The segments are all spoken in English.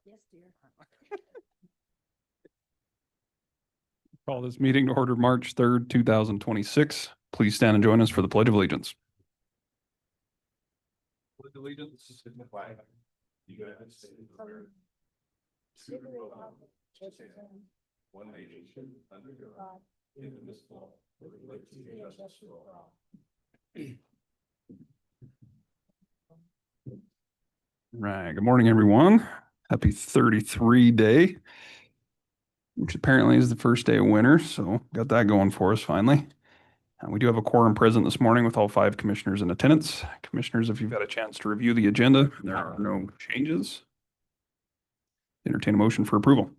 Yes, dear. Call this meeting to order March 3rd, 2026. Please stand and join us for the Pledge of Allegiance. Pledge allegiance to the flag of the United States of America, to the republic which stands one nation under God, indivisible, with liberty and justice for all. Right. Good morning, everyone. Happy 33 day, which apparently is the first day of winter. So got that going for us finally. We do have a quorum present this morning with all 5 commissioners in attendance. Commissioners, if you've had a chance to review the agenda, there are no changes. Entertain a motion for approval.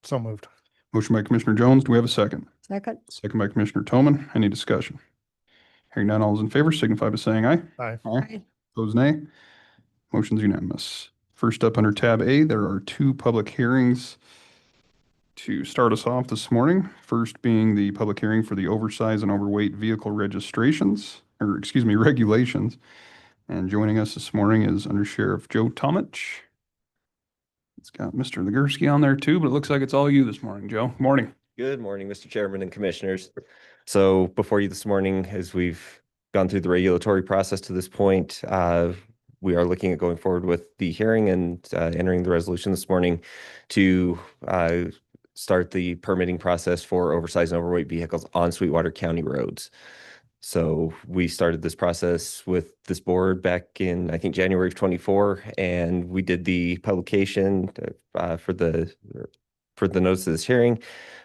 So moved. Motion by Commissioner Jones. Do we have a second? Second. Second by Commissioner Toman. Any discussion? Hearing none, all those in favor signify by saying aye. Aye. Aye. Opposed, nay. Motion's unanimous. First up under tab A, there are 2 public hearings to start us off this morning. First being the public hearing for the oversized and overweight vehicle regulations. And joining us this morning is Under Sheriff Joe Tomich. It's got Mr. Legursky on there too, but it looks like it's all you this morning, Joe. Morning. Good morning, Mr. Chairman and Commissioners. So before you this morning, as we've gone through the regulatory process to this point, we are looking at going forward with the hearing and entering the resolution this morning to start the permitting process for oversized and overweight vehicles on Sweetwater County roads. So we started this process with this board back in, I think, January of 24, and we did the publication for the notice of this hearing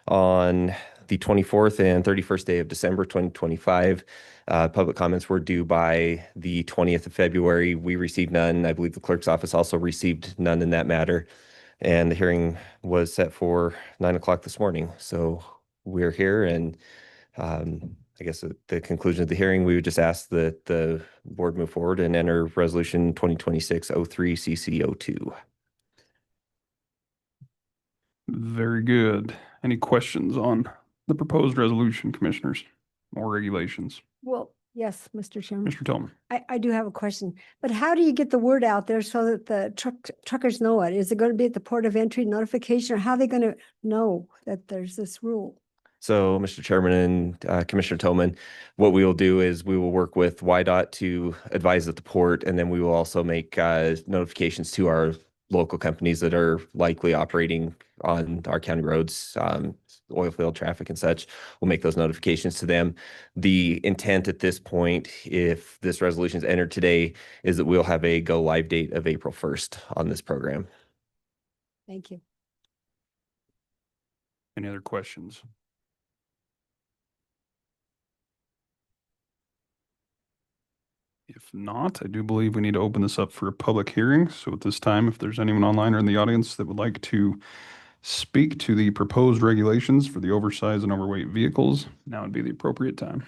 on the 24th and 31st day of December 2025. Public comments were due by the 20th of February. We received none. I believe the clerk's office also received none in that matter. And the hearing was set for 9 o'clock this morning. So we're here, and I guess at the conclusion of the hearing, we would just ask that the board move forward and enter resolution 2026-03 CC02. Very good. Any questions on the proposed resolution, commissioners, or regulations? Well, yes, Mr. Chairman. Mr. Tillman. I do have a question, but how do you get the word out there so that the truckers know it? Is it going to be at the port of entry notification, or how are they going to know that there's this rule? So, Mr. Chairman and Commissioner Toman, what we will do is we will work with YDOT to advise at the port, and then we will also make notifications to our local companies that are likely operating on our county roads, oil field traffic and such. We'll make those notifications to them. The intent at this point, if this resolution is entered today, is that we'll have a go live date of April 1st on this program. Thank you. Any other questions? If not, I do believe we need to open this up for a public hearing. So at this time, if there's anyone online or in the audience that would like to speak to the proposed regulations for the oversized and overweight vehicles, now would be the appropriate time.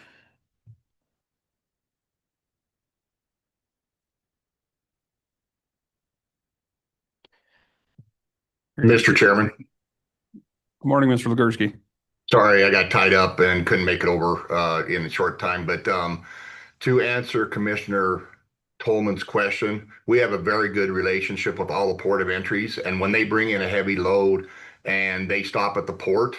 Mr. Chairman, Good morning, Mr. Legursky. sorry, I got tied up and couldn't make it over in a short time, but to answer Commissioner Tolman's question, we have a very good relationship with all the port of entries, and when they bring in a heavy load and they stop at the port,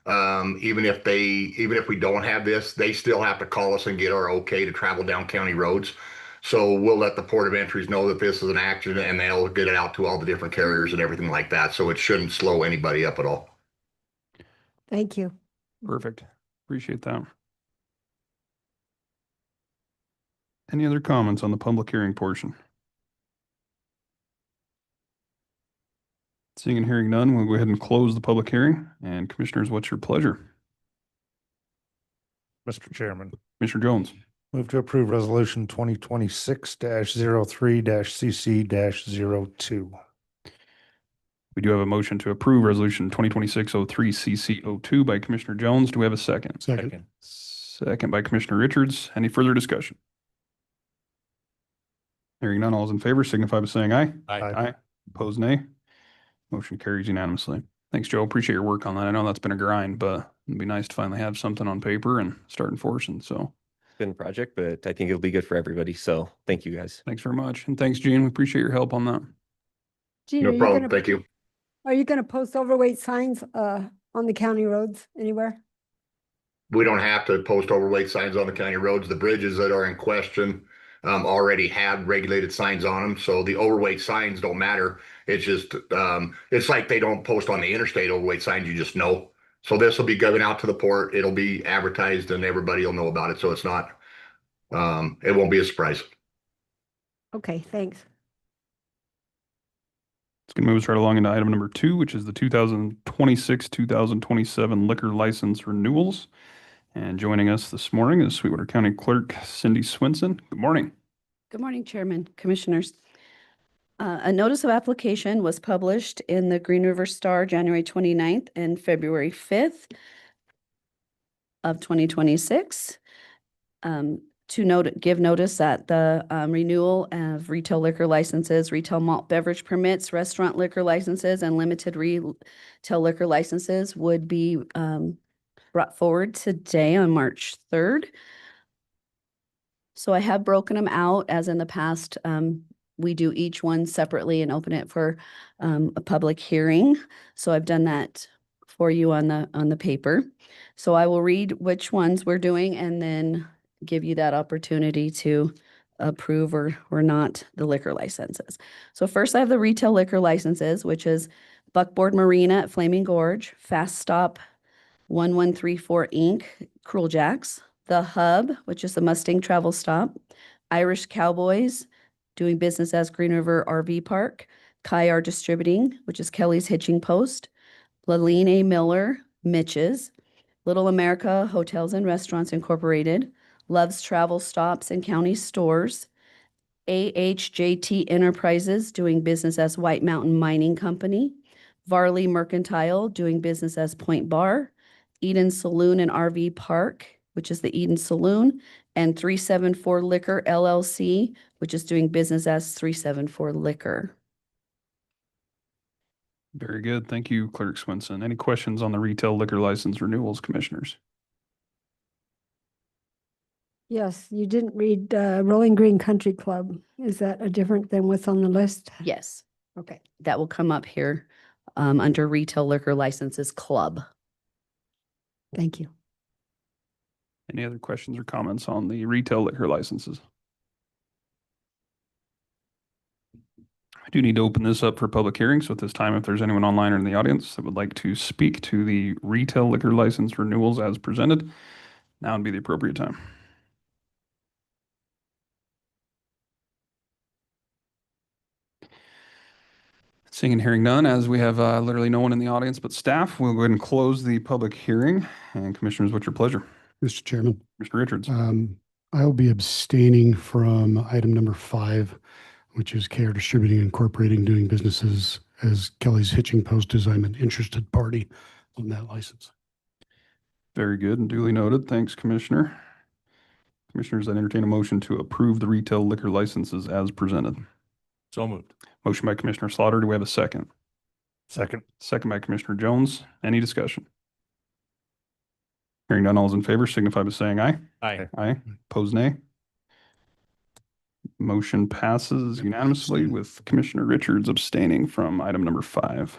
even if we don't have this, they still have to call us and get our okay to travel down county roads. So we'll let the port of entries know that this is an accident, and they'll get it out to all the different carriers and everything like that. So it shouldn't slow anybody up at all. Thank you. Perfect. Appreciate that. Any other comments on the public hearing portion? Seeing and hearing none, we'll go ahead and close the public hearing. And commissioners, what's your pleasure? Mr. Chairman, Commissioner Jones. move to approve resolution 2026-03-CC-02. We do have a motion to approve resolution 2026-03 CC02 by Commissioner Jones. Do we have a second? Second. Second by Commissioner Richards. Any further discussion? Hearing none, all is in favor signify by saying aye. Aye. Opposed, nay. Motion carries unanimously. Thanks, Joe. Appreciate your work on that. I know that's been a grind, but it'd be nice to finally have something on paper and start enforcing. So It's been a project, but I think it'll be good for everybody. So thank you guys. thanks very much. And thanks, Gene. We appreciate your help on that. Gene, No are you problem. gonna, Thank you. are you gonna post overweight signs on the county roads anywhere? We don't have to post overweight signs on the county roads. The bridges that are in question already have regulated signs on them. So the overweight signs don't matter. It's just, it's like they don't post on the interstate overweight signs. You just know. So this will be going out to the port. It'll be advertised and everybody will know about it. So it's not, it won't be a surprise. Okay, thanks. It's going to move us right along into item number 2, which is the 2026, 2027 liquor license renewals. And joining us this morning is Sweetwater County Clerk Cindy Swinson. Good morning. Good morning, Chairman, Commissioners. A notice of application was published in the Green River Star January 29th and February 5th of 2026 to give notice that the renewal of retail liquor licenses, retail malt beverage permits, restaurant liquor licenses, and limited retail liquor licenses would be brought forward today on March 3rd. So I have broken them out as in the past. We do each one separately and open it for a public hearing. So I've done that for you on the paper. So I will read which ones we're doing and then give you that opportunity to approve or not the liquor licenses. So first I have the retail liquor licenses, which is Buckboard Marina at Flaming Gorge, Fast Stop 1134 Inc., Cruel Jacks, The Hub, which is the Mustang Travel Stop, Irish Cowboys, doing business as Green River RV Park, Kayar Distributing, which is Kelly's Hitching Post, Laline A. Miller, Mitch's, Little America Hotels and Restaurants Incorporated, Love's Travel Stops and County Stores, AHJT Enterprises, doing business as White Mountain Mining Company, Varley Mercantile, doing business as Point Bar, Eden Saloon and RV Park, which is the Eden Saloon, and 374 Liquor LLC, which is doing business as 374 Liquor. Very good. Thank you, Clerk Swinson. Any questions on the retail liquor license renewals, Commissioners? Yes, you didn't read Rolling Green Country Club. Is that a different than what's on the list? Yes, Okay, that will come up here under Retail Liquor Licenses Club. thank you. Any other questions or comments on the retail liquor licenses? I do need to open this up for public hearing. So at this time, if there's anyone online or in the audience that would like to speak to the retail liquor license renewals as presented, now would be the appropriate time. Seeing and hearing none, as we have literally no one in the audience but staff, we'll go ahead and close the public hearing. And Commissioners, what's your pleasure? Mr. Chairman, Mr. Richards. I'll be abstaining from item number 5, which is KR Distributing Incorporating doing businesses as Kelly's Hitching Post, as I'm an interested party on that license. Very good and duly noted. Thanks, Commissioner. Commissioners, I entertain a motion to approve the retail liquor licenses as presented. So moved. Motion by Commissioner Slaughter. Do we have a second? Second. Second by Commissioner Jones. Any discussion? Hearing none, all is in favor signify by saying aye. Aye. Aye. Pose nay. Motion passes unanimously with Commissioner Richards abstaining from item number 5.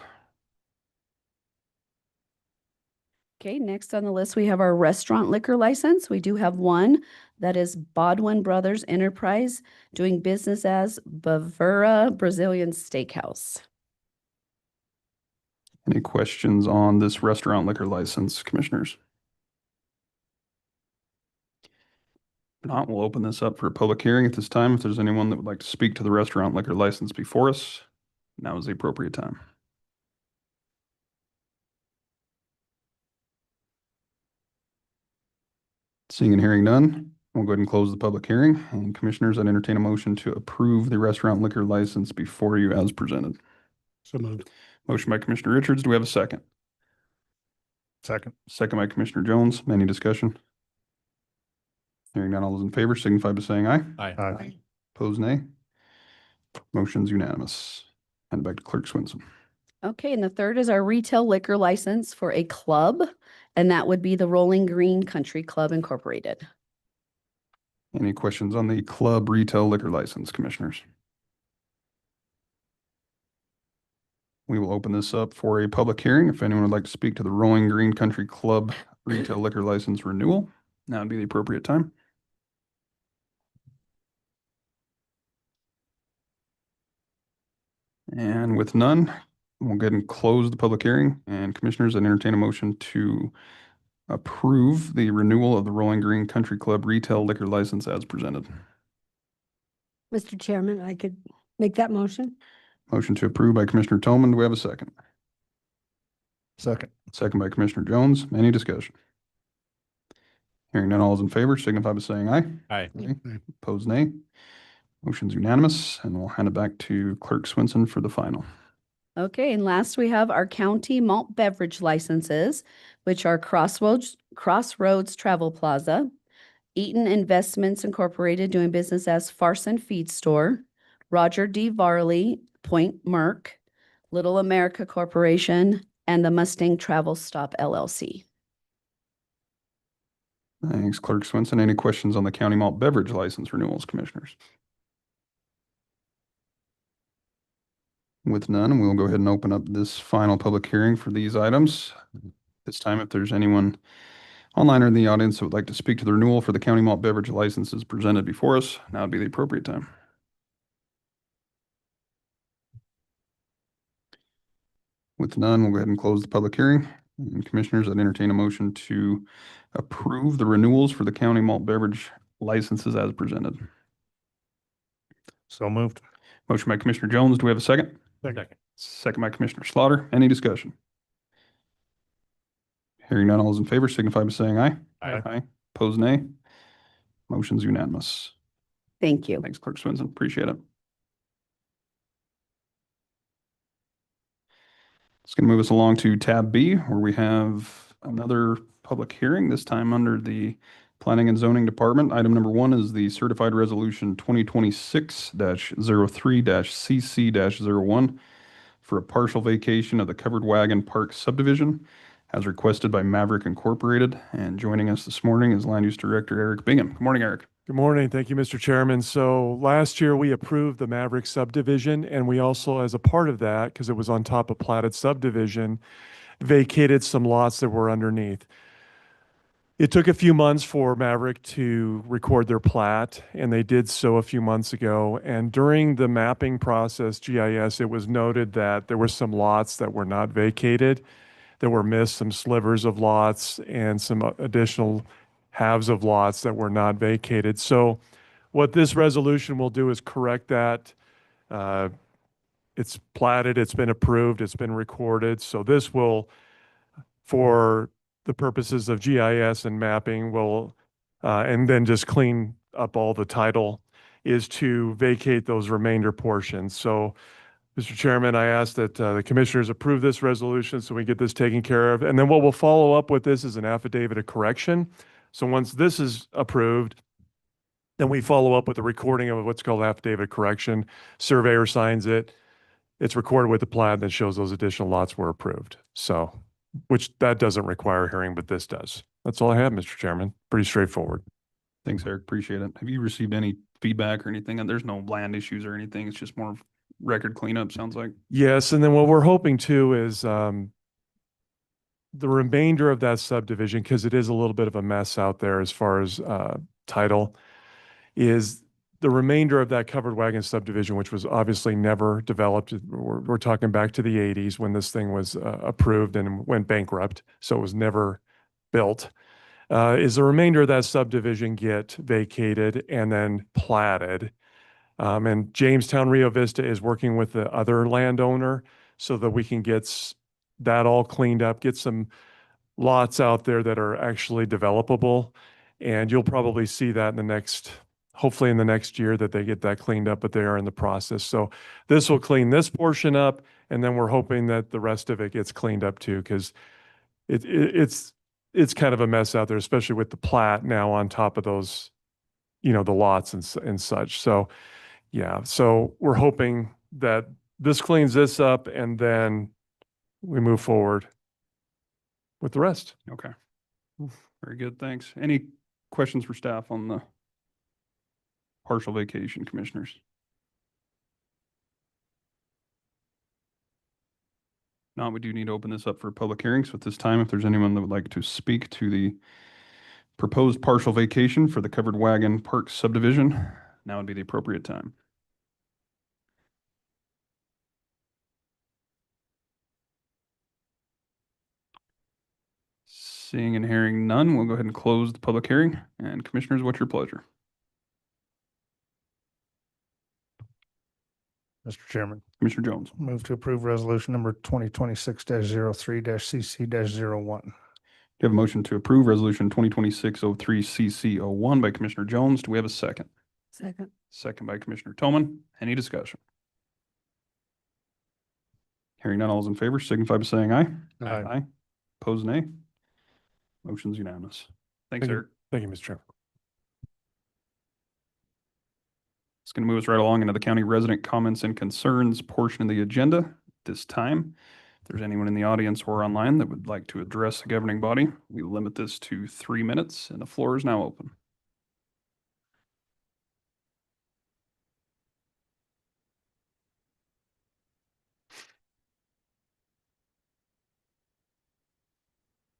Okay, next on the list, we have our restaurant liquor license. We do have one that is Bodwin Brothers Enterprise, doing business as Bavura Brazilian Steakhouse. Any questions on this restaurant liquor license, Commissioners? If not, we'll open this up for a public hearing at this time. If there's anyone that would like to speak to the restaurant liquor license before us, now is the appropriate time. Seeing and hearing none, we'll go ahead and close the public hearing. And Commissioners, I'd entertain a motion to approve the restaurant liquor license before you as presented. So moved. Motion by Commissioner Richards. Do we have a second? Second. Second by Commissioner Jones. Any discussion? Hearing none, all those in favor signify by saying aye. Aye. Pose nay. Motion's unanimous. And back to Clerk Swinson. Okay, and the third is our retail liquor license for a club, and that would be the Rolling Green Country Club Incorporated. Any questions on the club retail liquor license, Commissioners? We will open this up for a public hearing. If anyone would like to speak to the Rolling Green Country Club retail liquor license renewal, now would be the appropriate time. And with none, we'll go ahead and close the public hearing. And commissioners, I entertain a motion to approve the renewal of the Rolling Green Country Club retail liquor license as presented. Mr. Chairman, I could make that motion. Motion to approve by Commissioner Toman. Do we have a second? Second. Second by Commissioner Jones. Any discussion? Hearing none, all is in favor, signify by saying aye. Aye. Opposed, nay. Motion's unanimous, and we'll hand it back to Clerk Swinson for the final. Okay, and last we have our county malt beverage licenses, which are Crossroads Travel Plaza, Eaton Investments Incorporated doing business as Farson Feed Store, Roger D. Varley, Point Merc, Little America Corporation, and the Mustang Travel Stop LLC. Thanks, Clerk Swinson. Any questions on the county malt beverage license renewals, commissioners? With none, we will go ahead and open up this final public hearing for these items. This time, if there's anyone online or in the audience that would like to speak to the renewal for the county malt beverage licenses presented before us, now would be the appropriate time. With none, we'll go ahead and close the public hearing. And commissioners, I'd entertain a motion to approve the renewals for the county malt beverage licenses as presented. So moved. Motion by Commissioner Jones. Do we have a second? Second. Second by Commissioner Slaughter. Any discussion? Hearing none, all those in favor signify by saying aye. Aye. Opposed, nay. Motion's unanimous. Thank you. Thanks, Clerk Swinson. Appreciate it. It's going to move us along to tab B, where we have another public hearing, this time under the Planning and Zoning Department. Item number 1 is the Certified Resolution 2026-03-CC-01 for a partial vacation of the Covered Wagon Park subdivision as requested by Maverick Incorporated. And joining us this morning is Land Use Director Eric Bingham. Good morning, Eric. Good morning. Thank you, Mr. Chairman. So last year we approved the Maverick subdivision, and we also, as a part of that, because it was on top of platted subdivision, vacated some lots that were underneath. It took a few months for Maverick to record their plat, and they did so a few months ago. And during the mapping process, GIS, it was noted that there were some lots that were not vacated, that were missed, some slivers of lots, and some additional halves of lots that were not vacated. So what this resolution will do is correct that. It's platted, it's been approved, it's been recorded. So this will, for the purposes of GIS and mapping, will, and then just clean up all the title, is to vacate those remainder portions. So Mr. Chairman, I ask that the commissioners approve this resolution so we get this taken care of. And then what we'll follow up with this is an affidavit of correction. So once this is approved, then we follow up with the recording of what's called affidavit of correction. Surveyor signs it. It's recorded with the plat that shows those additional lots were approved. So, which that doesn't require a hearing, but this does. That's all I have, Mr. Chairman. Pretty straightforward. Thanks, Eric. Appreciate it. Have you received any feedback or anything? And there's no land issues or anything. It's just more of record cleanup, sounds like. Yes, and then what we're hoping too is the remainder of that subdivision, because it is a little bit of a mess out there as far as title, is the remainder of that Covered Wagon subdivision, which was obviously never developed. We're talking back to the 80s when this thing was approved and went bankrupt, so it was never built. Is the remainder of that subdivision get vacated and then platted? And Jamestown Rio Vista is working with the other landowner so that we can get that all cleaned up, get some lots out there that are actually developable. And you'll probably see that in the next, hopefully in the next year, that they get that cleaned up, but they are in the process. So this will clean this portion up, and then we're hoping that the rest of it gets cleaned up too, because it's kind of a mess out there, especially with the plat now on top of those, the lots and such. So yeah, so we're hoping that this cleans this up and then we move forward with the rest. Okay. Very good. Thanks. Any questions for staff on the partial vacation, commissioners? Not, we do need to open this up for public hearings. So at this time, if there's anyone that would like to speak to the proposed partial vacation for the Covered Wagon Park subdivision, now would be the appropriate time. Seeing and hearing none, we'll go ahead and close the public hearing. And commissioners, what's your pleasure? Mr. Chairman, Commissioner Jones, move to approve resolution number 2026-03-CC-01. you have a motion to approve resolution 2026-03-CC01 by Commissioner Jones. Do we have a second? Second. Second by Commissioner Toman. Any discussion? Hearing none, all those in favor signify by saying aye. Aye. Opposed, nay. Motion's unanimous. Thanks, Thank you. Eric. Thank you, Mr. Chairman. It's going to move us right along into the county resident comments and concerns portion of the agenda. At this time, if there's anyone in the audience or online that would like to address the governing body, we limit this to 3 minutes, and the floor is now open.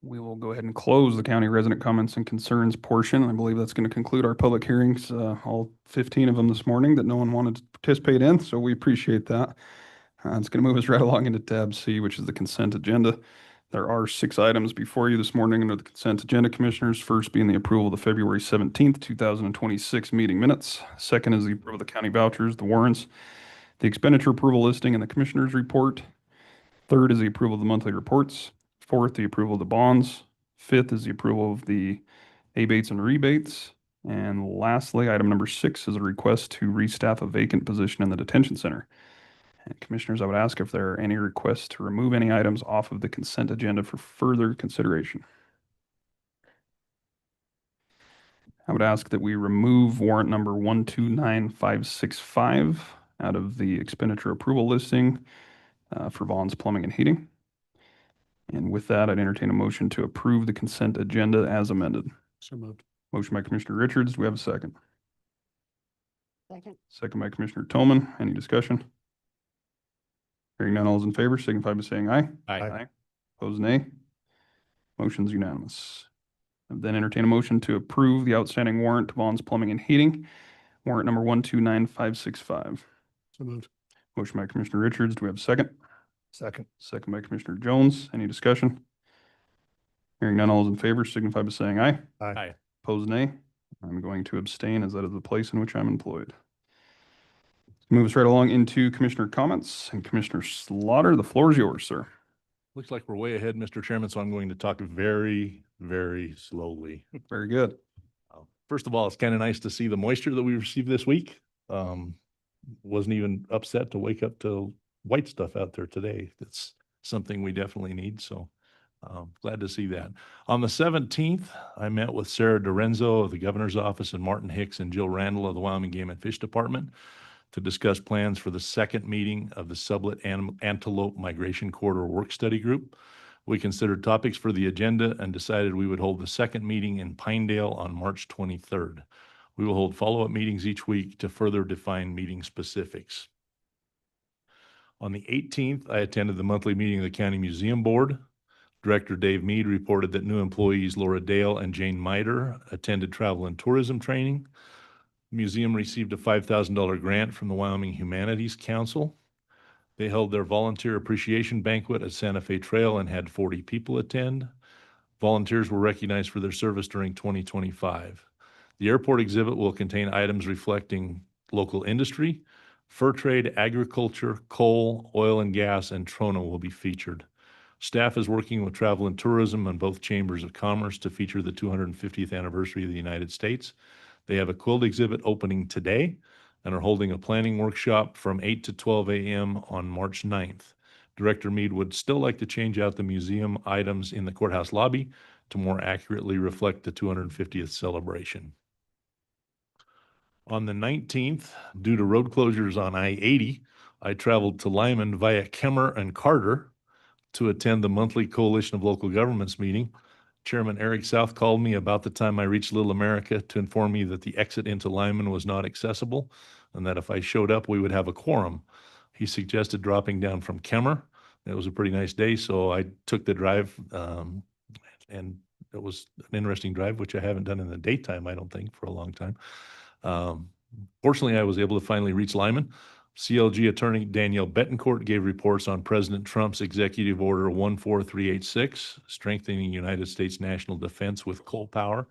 We will go ahead and close the county resident comments and concerns portion. I believe that's going to conclude our public hearings, all 15 of them this morning that no one wanted to participate in, so we appreciate that. It's going to move us right along into tab C, which is the consent agenda. There are 6 items before you this morning under the consent agenda, commissioners. First being the approval of the February 17th, 2026 meeting minutes. Second is the approval of the county vouchers, the warrants, the expenditure approval listing, and the commissioner's report. Third is the approval of the monthly reports. Fourth, the approval of the bonds. Fifth is the approval of the abates and rebates. And lastly, item number 6 is a request to restaff a vacant position in the detention center. And commissioners, I would ask if there are any requests to remove any items off of the consent agenda for further consideration. I would ask that we remove warrant number 129565 out of the expenditure approval listing for bonds, plumbing, and heating. And with that, I'd entertain a motion to approve the consent agenda as amended. So moved. Motion by Commissioner Richards. Do we have a second? Second. Second by Commissioner Toman. Any discussion? Hearing none, all those in favor signify by saying aye. Aye. Opposed, nay. Motion's unanimous. I then entertain a motion to approve the outstanding warrant to bonds, plumbing, and heating. Warrant number 129565. So moved. Motion by Commissioner Richards. Do we have a second? Second. Second by Commissioner Jones. Any discussion? Hearing none, all those in favor signify by saying aye. Aye. Opposed, nay. I'm going to abstain as that is the place in which I'm employed. Move us right along into commissioner comments, and Commissioner Slaughter, the floor is yours, sir. Looks like we're way ahead, Mr. Chairman, so I'm going to talk very, very slowly. Very good. First of all, it's kind of nice to see the moisture that we received this week. Wasn't even upset to wake up to white stuff out there today. That's something we definitely need, so glad to see that. On the 17th, I met with Sarah Dorenzo of the Governor's Office and Martin Hicks and Jill Randall of the Wyoming Game and Fish Department to discuss plans for the second meeting of the Sublet Antelope Migration Corridor Work Study Group. We considered topics for the agenda and decided we would hold the second meeting in Pinedale on March 23rd. We will hold follow-up meetings each week to further define meeting specifics. On the 18th, I attended the monthly meeting of the County Museum Board. Director Dave Mead reported that new employees Laura Dale and Jane Miter attended travel and tourism training. The museum received a $5,000 grant from the Wyoming Humanities Council. They held their volunteer appreciation banquet at Santa Fe Trail and had 40 people attend. Volunteers were recognized for their service during 2025. The airport exhibit will contain items reflecting local industry. Fur trade, agriculture, coal, oil and gas, and Trona will be featured. Staff is working with travel and tourism and both chambers of commerce to feature the 250th anniversary of the United States. They have a quilt exhibit opening today and are holding a planning workshop from 8 to 12 a.m. on March 9th. Director Mead would still like to change out the museum items in the courthouse lobby to more accurately reflect the 250th celebration. On the 19th, due to road closures on I-80, I traveled to Lyman via Kemmer and Carter to attend the monthly Coalition of Local Governments meeting. Chairman Eric South called me about the time I reached Little America to inform me that the exit into Lyman was not accessible and that if I showed up, we would have a quorum. He suggested dropping down from Kemmer. It was a pretty nice day, so I took the drive, and it was an interesting drive, which I haven't done in the daytime, I don't think, for a long time. Fortunately, I was able to finally reach Lyman. CLG attorney Danielle Betancourt gave reports on President Trump's executive order 14386, strengthening United States national defense with coal power,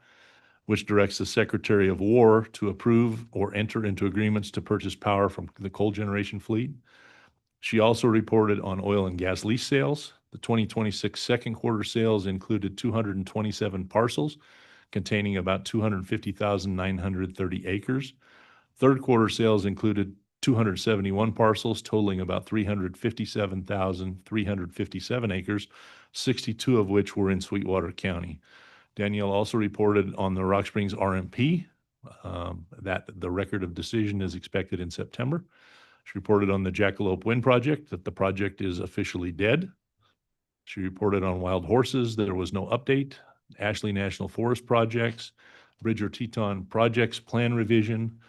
which directs the Secretary of War to approve or enter into agreements to purchase power from the coal generation fleet. She also reported on oil and gas lease sales. The 2026 second quarter sales included 227 parcels containing about 250,930 acres. Third quarter sales included 271 parcels totaling about 357,357 acres, 62 of which were in Sweetwater County. Danielle also reported on the Rock Springs RMP, that the record of decision is expected in September. She reported on the Jackalope Wind Project, that the project is officially dead. She reported on Wild Horses, there was no update. Ashley National Forest projects, Bridger Teton projects plan revision,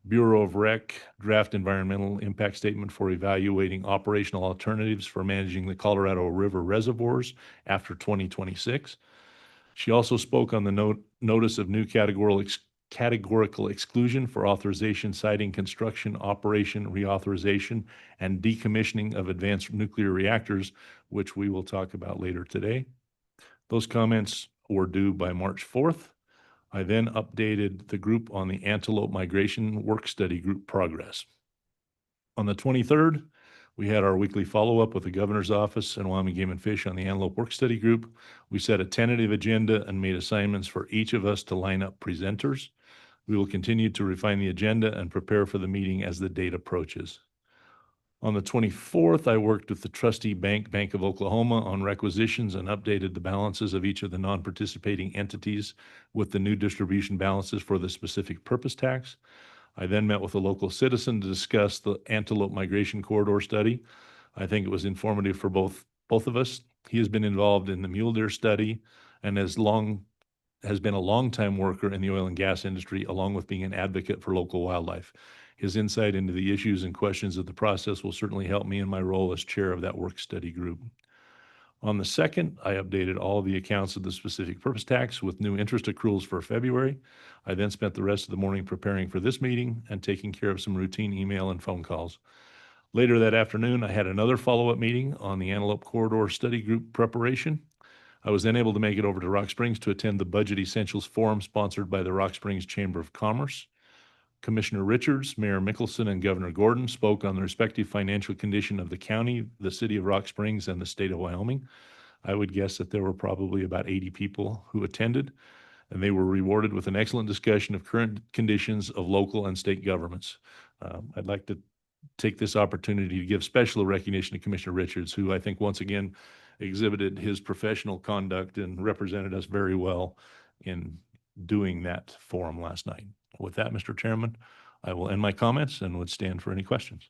Bureau of Rec draft environmental impact statement for evaluating operational alternatives for managing the Colorado River reservoirs after 2026. She also spoke on the notice of new categorical exclusion for authorization citing construction, operation, reauthorization, and decommissioning of advanced nuclear reactors, which we will talk about later today. Those comments were due by March 4th. I then updated the group on the antelope migration work study group progress. On the 23rd, we had our weekly follow-up with the governor's office and Wyoming Game and Fish on the antelope work study group. We set a tentative agenda and made assignments for each of us to line up presenters. We will continue to refine the agenda and prepare for the meeting as the date approaches. On the 24th, I worked with the trustee Bank of Oklahoma on requisitions and updated the balances of each of the non-participating entities with the new distribution balances for the specific purpose tax. I then met with a local citizen to discuss the antelope migration corridor study. I think it was informative for both of us. He has been involved in the mule deer study and has been a longtime worker in the oil and gas industry, along with being an advocate for local wildlife. His insight into the issues and questions of the process will certainly help me in my role as chair of that work study group. On the 2nd, I updated all of the accounts of the specific purpose tax with new interest accruals for February. I then spent the rest of the morning preparing for this meeting and taking care of some routine email and phone calls. Later that afternoon, I had another follow-up meeting on the Antelope Corridor Study Group preparation. I was then able to make it over to Rock Springs to attend the Budget Essentials Forum sponsored by the Rock Springs Chamber of Commerce. Commissioner Richards, Mayor Mickelson, and Governor Gordon spoke on the respective financial condition of the county, the city of Rock Springs, and the state of Wyoming. I would guess that there were probably about 80 people who attended, and they were rewarded with an excellent discussion of current conditions of local and state governments. I'd like to take this opportunity to give special recognition to Commissioner Richards, who I think once again exhibited his professional conduct and represented us very well in doing that forum last night. With that, Mr. Chairman, I will end my comments and would stand for any questions.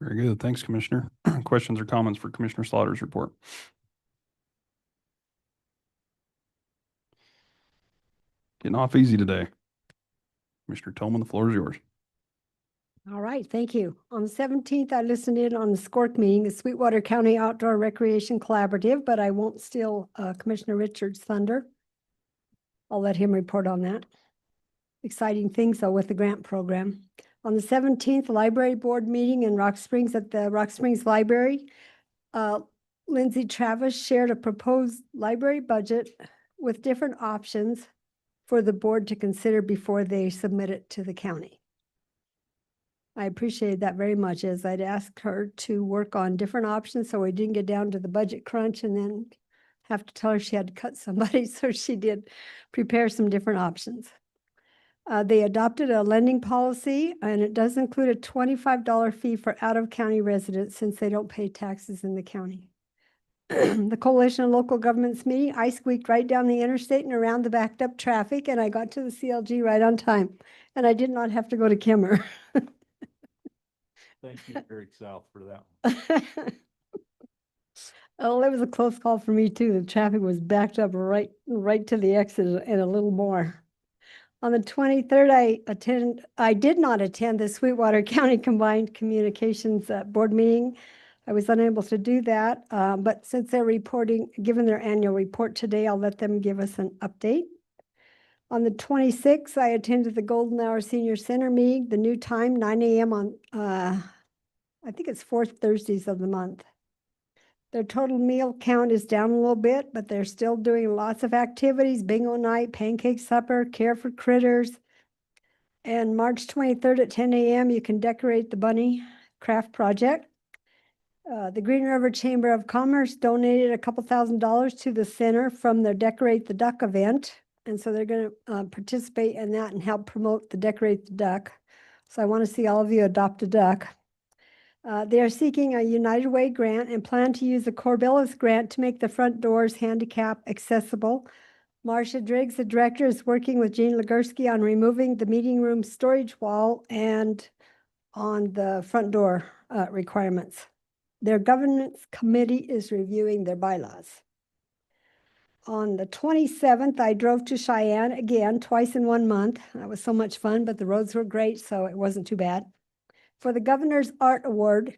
Very good. Thanks, Commissioner. Questions or comments for Commissioner Slaughter's report? Getting off easy today. Commissioner Tolman, the floor is yours. All right, thank you. On the 17th, I listened in on the SCORC meeting, the Sweetwater County Outdoor Recreation Collaborative, but I won't steal Commissioner Richards' thunder. I'll let him report on that. Exciting things though with the grant program. On the 17th, library board meeting in Rock Springs at the Rock Springs Library, Lindsay Travis shared a proposed library budget with different options for the board to consider before they submit it to the county. I appreciated that very much, as I'd asked her to work on different options so we didn't get down to the budget crunch and then have to tell her she had to cut somebody. So she did prepare some different options. They adopted a lending policy, and it does include a $25 fee for out-of-county residents since they don't pay taxes in the county. The Coalition of Local Governments meeting, I squeaked right down the interstate and around the backed up traffic, and I got to the CLG right on time, and I did not have to go to Kimmer. Thank you, Eric South, for that one. Oh, it was a close call for me too. The traffic was backed up right to the exit and a little more. On the 23rd, I did not attend the Sweetwater County Combined Communications Board meeting I was unable to do that, but since they're reporting, given their annual report today, I'll let them give us an update. On the 26th, I attended the Golden Hour Senior Center meeting, the new time, 9 a.m. on, I think it's fourth Thursdays of the month. Their total meal count is down a little bit, but they're still doing lots of activities, bingo night, pancake supper, care for critters. And March 23rd at 10 a.m., you can decorate the bunny craft project. The Green River Chamber of Commerce donated a couple $1,000s to the center from their Decorate the Duck event. And so they're going to participate in that and help promote the Decorate the Duck. So I want to see all of you adopt a duck. They are seeking a United Way grant and plan to use the Corbillis grant to make the front doors handicap accessible. Marcia Driggs, the director, is working with Jean Legursky on removing the meeting room storage wall and on the front door requirements. Their governance committee is reviewing their bylaws. On the 27th, I drove to Cheyenne again, twice in 1 month. That was so much fun, but the roads were great, so it wasn't too bad. For the Governor's Art Award,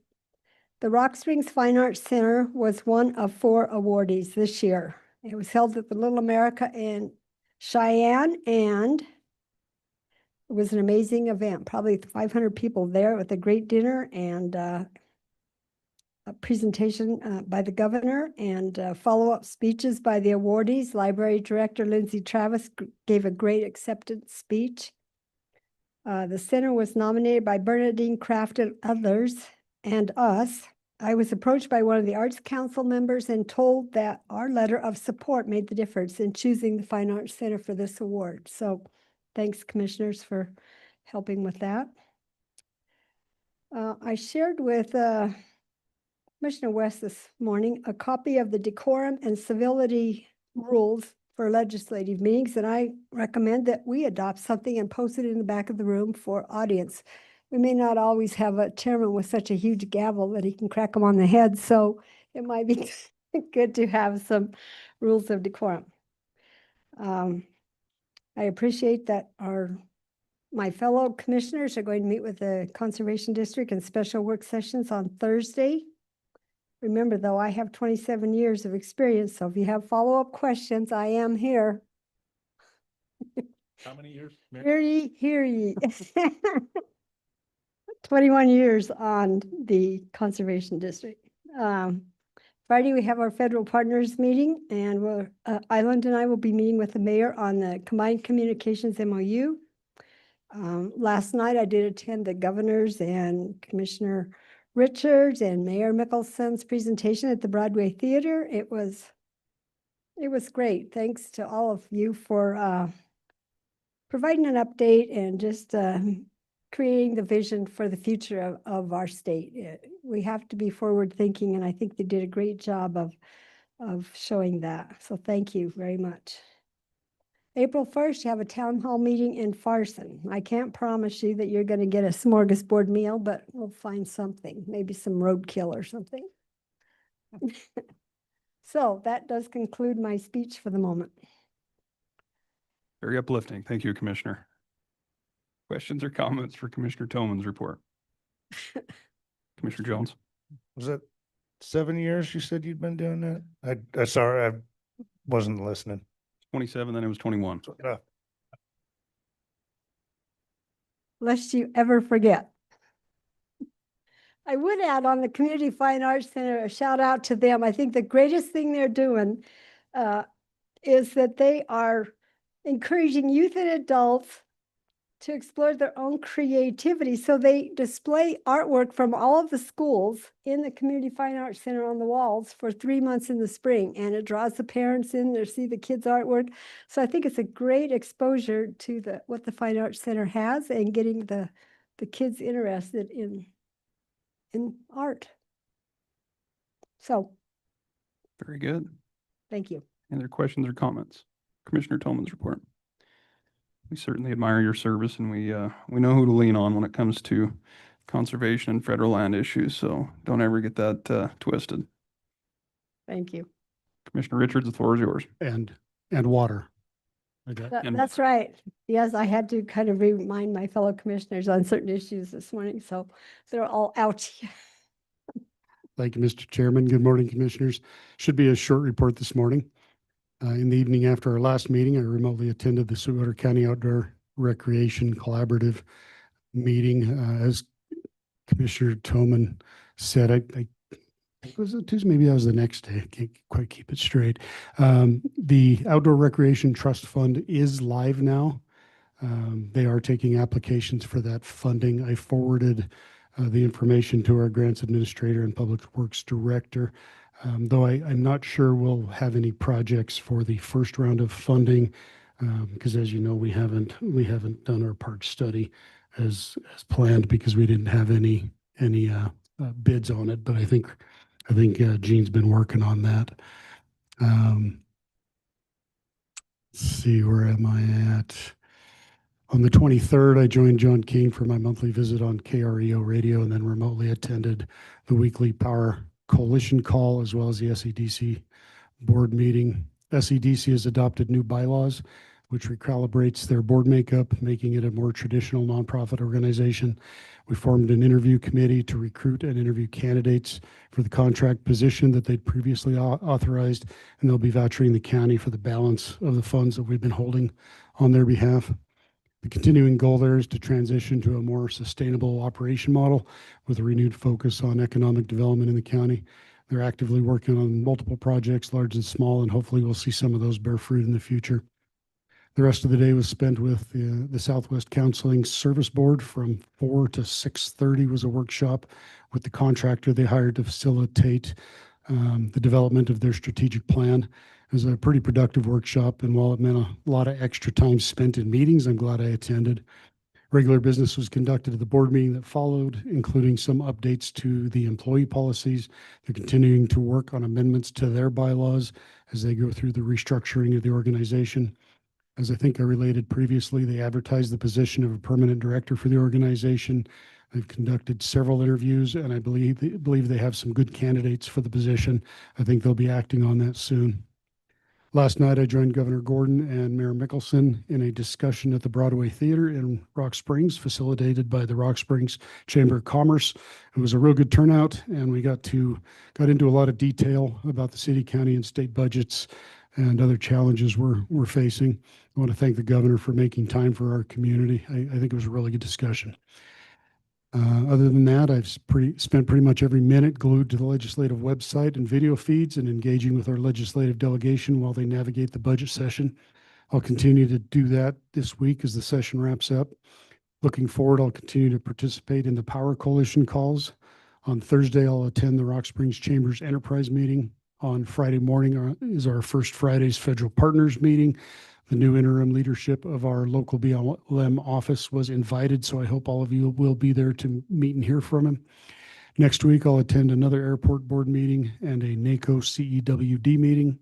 the Rock Springs Fine Arts Center was one of 4 awardees this year. It was held at the Little America in Cheyenne, and it was an amazing event. Probably 500 people there with a great dinner and a presentation by the governor and follow-up speeches by the awardees. Library Director Lindsay Travis gave a great acceptance speech. The center was nominated by Bernadine Kraft and others and us. I was approached by one of the Arts Council members and told that our letter of support made the difference in choosing the Fine Arts Center for this award. So thanks, commissioners, for helping with that. I shared with Commissioner West this morning a copy of the decorum and civility rules for legislative meetings, and I recommend that we adopt something and post it in the back of the room for audience. We may not always have a chairman with such a huge gavel that he can crack them on the head, so it might be good to have some rules of decorum. I appreciate that my fellow commissioners are going to meet with the Conservation District in special work sessions on Thursday. Remember, though, I have 27 years of experience, so if you have follow-up questions, I am here. How many years? Mary? Hear ye, hear ye. 21 years on the Conservation District. Friday, we have our federal partners meeting, and Island and I will be meeting with the mayor on the Combined Communications MOU. Last night, I did attend the governor's and Commissioner Richards and Mayor Mickelson's presentation at the Broadway Theater. It was great. Thanks to all of you for providing an update and just creating the vision for the future of our state. We have to be forward thinking, and I think they did a great job of showing that. So thank you very much. April 1st, you have a town hall meeting in Farson. I can't promise you that you're going to get a smorgasbord meal, but we'll find something, maybe some roadkill or something. So that does conclude my speech for the moment. Very uplifting. Thank you, Commissioner. Questions or comments for Commissioner Tillman's report? Commissioner Jones? Was it 7 years you said you'd been doing that? I sorry, I wasn't listening. 27, then it was 21. Lest you ever forget. I would add on the Community Fine Arts Center, a shout out to them. I think the greatest thing they're doing is that they are encouraging youth and adults to explore their own creativity. So they display artwork from all of the schools in the Community Fine Arts Center on the walls for 3 months in the spring. And it draws the parents in to see the kids' artwork. So I think it's a great exposure to what the Fine Arts Center has and getting the kids interested in art. So. Very good. Thank you. Any other questions or comments? Commissioner Tillman's report. We certainly admire your service, and we know who to lean on when it comes to conservation and federal land issues. So don't ever get that twisted. Thank you. Commissioner Richards, the floor is yours. And water. I got That's right. Yes, I had to kind of remind my fellow commissioners on certain issues this morning, so they're all out. Thank you, Mr. Chairman. Good morning, Commissioners. Should be a short report this morning. In the evening after our last meeting, I remotely attended the Sweetwater County Outdoor Recreation Collaborative meeting. As Commissioner Toman said, was it Tuesday? Maybe that was the next day. I can't quite keep it straight. The Outdoor Recreation Trust Fund is live now. They are taking applications for that funding. I forwarded the information to our grants administrator and public works director. Though I'm not sure we'll have any projects for the first round of funding, because as you know, we haven't done our park study as planned because we didn't have any bids on it. But I think Gene's been working on that. Let's see, where am I at? On the 23rd, I joined John King for my monthly visit on KREO radio and then remotely attended the weekly Power Coalition call as well as the SEDC board meeting. SEDC has adopted new bylaws, which recalibrates their board makeup, making it a more traditional nonprofit organization. We formed an interview committee to recruit and interview candidates for the contract position that they'd previously authorized, and they'll be vouchering the county for the balance of the funds that we've been holding on their behalf. The continuing goal there is to transition to a more sustainable operation model with a renewed focus on economic development in the county. They're actively working on multiple projects, large and small, and hopefully we'll see some of those bear fruit in the future. The rest of the day was spent with the Southwest Counseling Service Board from 4 to 6:30 was a workshop with the contractor they hired to facilitate the development of their strategic plan. It was a pretty productive workshop, and while it meant a lot of extra time spent in meetings, I'm glad I attended. Regular business was conducted at the board meeting that followed, including some updates to the employee policies. They're continuing to work on amendments to their bylaws as they go through the restructuring of the organization. As I think I related previously, they advertised the position of a permanent director for the organization. They've conducted several interviews, and I believe they have some good candidates for the position. I think they'll be acting on that soon. Last night, I joined Governor Gordon and Mayor Mickelson in a discussion at the Broadway Theater in Rock Springs, facilitated by the Rock Springs Chamber of Commerce. It was a real good turnout, and we got into a lot of detail about the city, county, and state budgets and other challenges we're facing. I want to thank the governor for making time for our community. I think it was a really good discussion. Other than that, I've spent pretty much every minute glued to the legislative website and video feeds and engaging with our legislative delegation while they navigate the budget session. I'll continue to do that this week as the session wraps up. Looking forward, I'll continue to participate in the Power Coalition calls. On Thursday, I'll attend the Rock Springs Chambers Enterprise meeting. On Friday morning is our First Fridays Federal Partners meeting. The new interim leadership of our local BLM office was invited, so I hope all of you will be there to meet and hear from him. Next week, I'll attend another airport board meeting and a NACO CEWD meeting.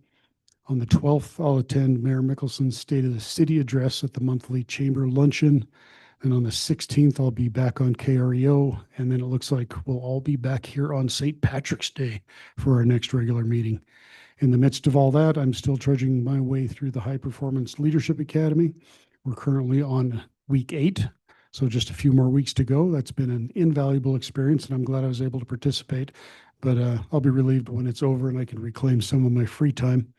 On the 12th, I'll attend Mayor Mickelson's State of the City address at the monthly chamber luncheon. And on the 16th, I'll be back on KREO. And then it looks like we'll all be back here on St. Patrick's Day for our next regular meeting. In the midst of all that, I'm still trudging my way through the High Performance Leadership Academy. We're currently on week 8, so just a few more weeks to go. That's been an invaluable experience, and I'm glad I was able to participate. But I'll be relieved when it's over and I can reclaim some of my free time.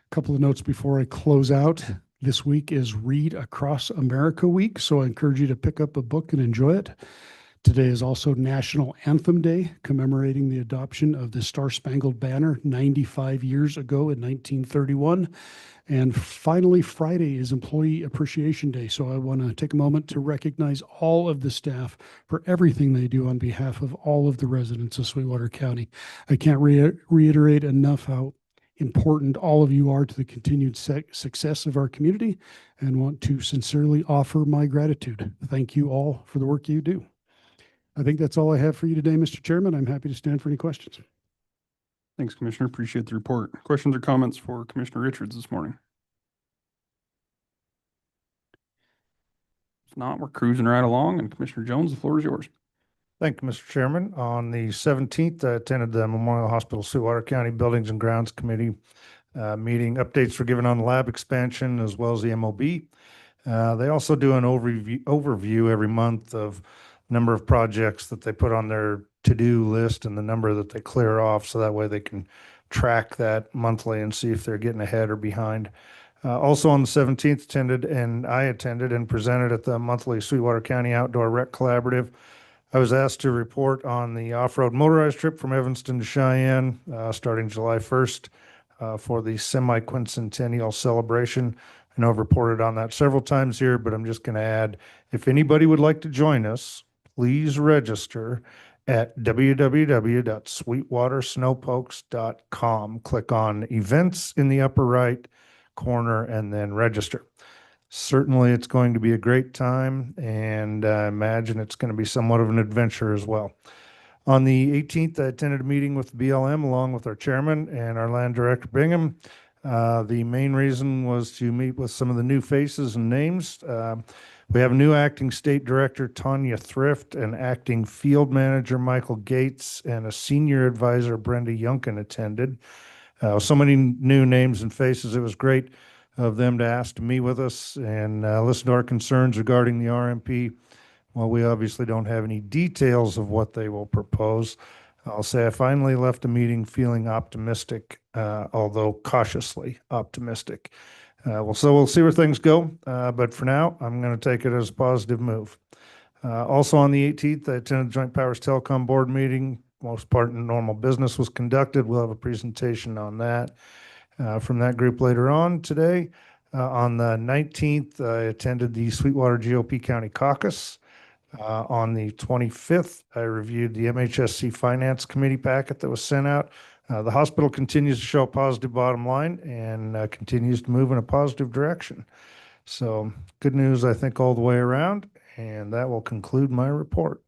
A couple of notes before I close out. This week is Read Across America Week, so I encourage you to pick up a book and enjoy it. Today is also National Anthem Day, commemorating the adoption of the Star-Spangled Banner 95 years ago in 1931. And finally, Friday is Employee Appreciation Day. So I want to take a moment to recognize all of the staff for everything they do on behalf of all of the residents of Sweetwater County. I can't reiterate enough how important all of you are to the continued success of our community, and want to sincerely offer my gratitude. Thank you all for the work you do. I think that's all I have for you today, Mr. Chairman. I'm happy to stand for any questions. Thanks, Commissioner. Appreciate the report. Questions or comments for Commissioner Richards this morning? If not, we're cruising right along, and Commissioner Jones, the floor is yours. Thank you, Mr. Chairman. On the 17th, I attended the Memorial Hospital Sweetwater County Buildings and Grounds Committee meeting. Updates were given on the lab expansion as well as the MOB. They also do an overview every month of number of projects that they put on their to-do list and the number that they clear off, so that way they can track that monthly and see if they're getting ahead or behind. Also on the 17th, I attended and presented at the monthly Sweetwater County Outdoor Rec Collaborative. I was asked to report on the off-road motorized trip from Evanston to Cheyenne, starting July 1st, for the semi-quincentennial celebration. I know I've reported on that several times here, but I'm just going to add, if anybody would like to join us, please register at www.sweetwatersnowpokes.com. Click on events in the upper right corner and then register. Certainly, it's going to be a great time, and I imagine it's going to be somewhat of an adventure as well. On the 18th, I attended a meeting with the BLM along with our chairman and our land director, Bingham. The main reason was to meet with some of the new faces and names. We have a new acting state director, Tanya Thrift, and acting field manager, Michael Gates, and a senior advisor, Brenda Yunkin, attended. So many new names and faces. It was great of them to ask to meet with us and listen to our concerns regarding the RMP. Well, we obviously don't have any details of what they will propose. I'll say I finally left the meeting feeling optimistic, although cautiously optimistic. So we'll see where things go. But for now, I'm going to take it as a positive move. Also on the 18th, I attended the Joint Powers Telecom Board meeting. Most part in normal business was conducted. We'll have a presentation on that from that group later on today. On the 19th, I attended the Sweetwater GOP County Caucus. On the 25th, I reviewed the MHSC Finance Committee packet that was sent out. The hospital continues to show a positive bottom line and continues to move in a positive direction. So good news, I think, all the way around. And that will conclude my report.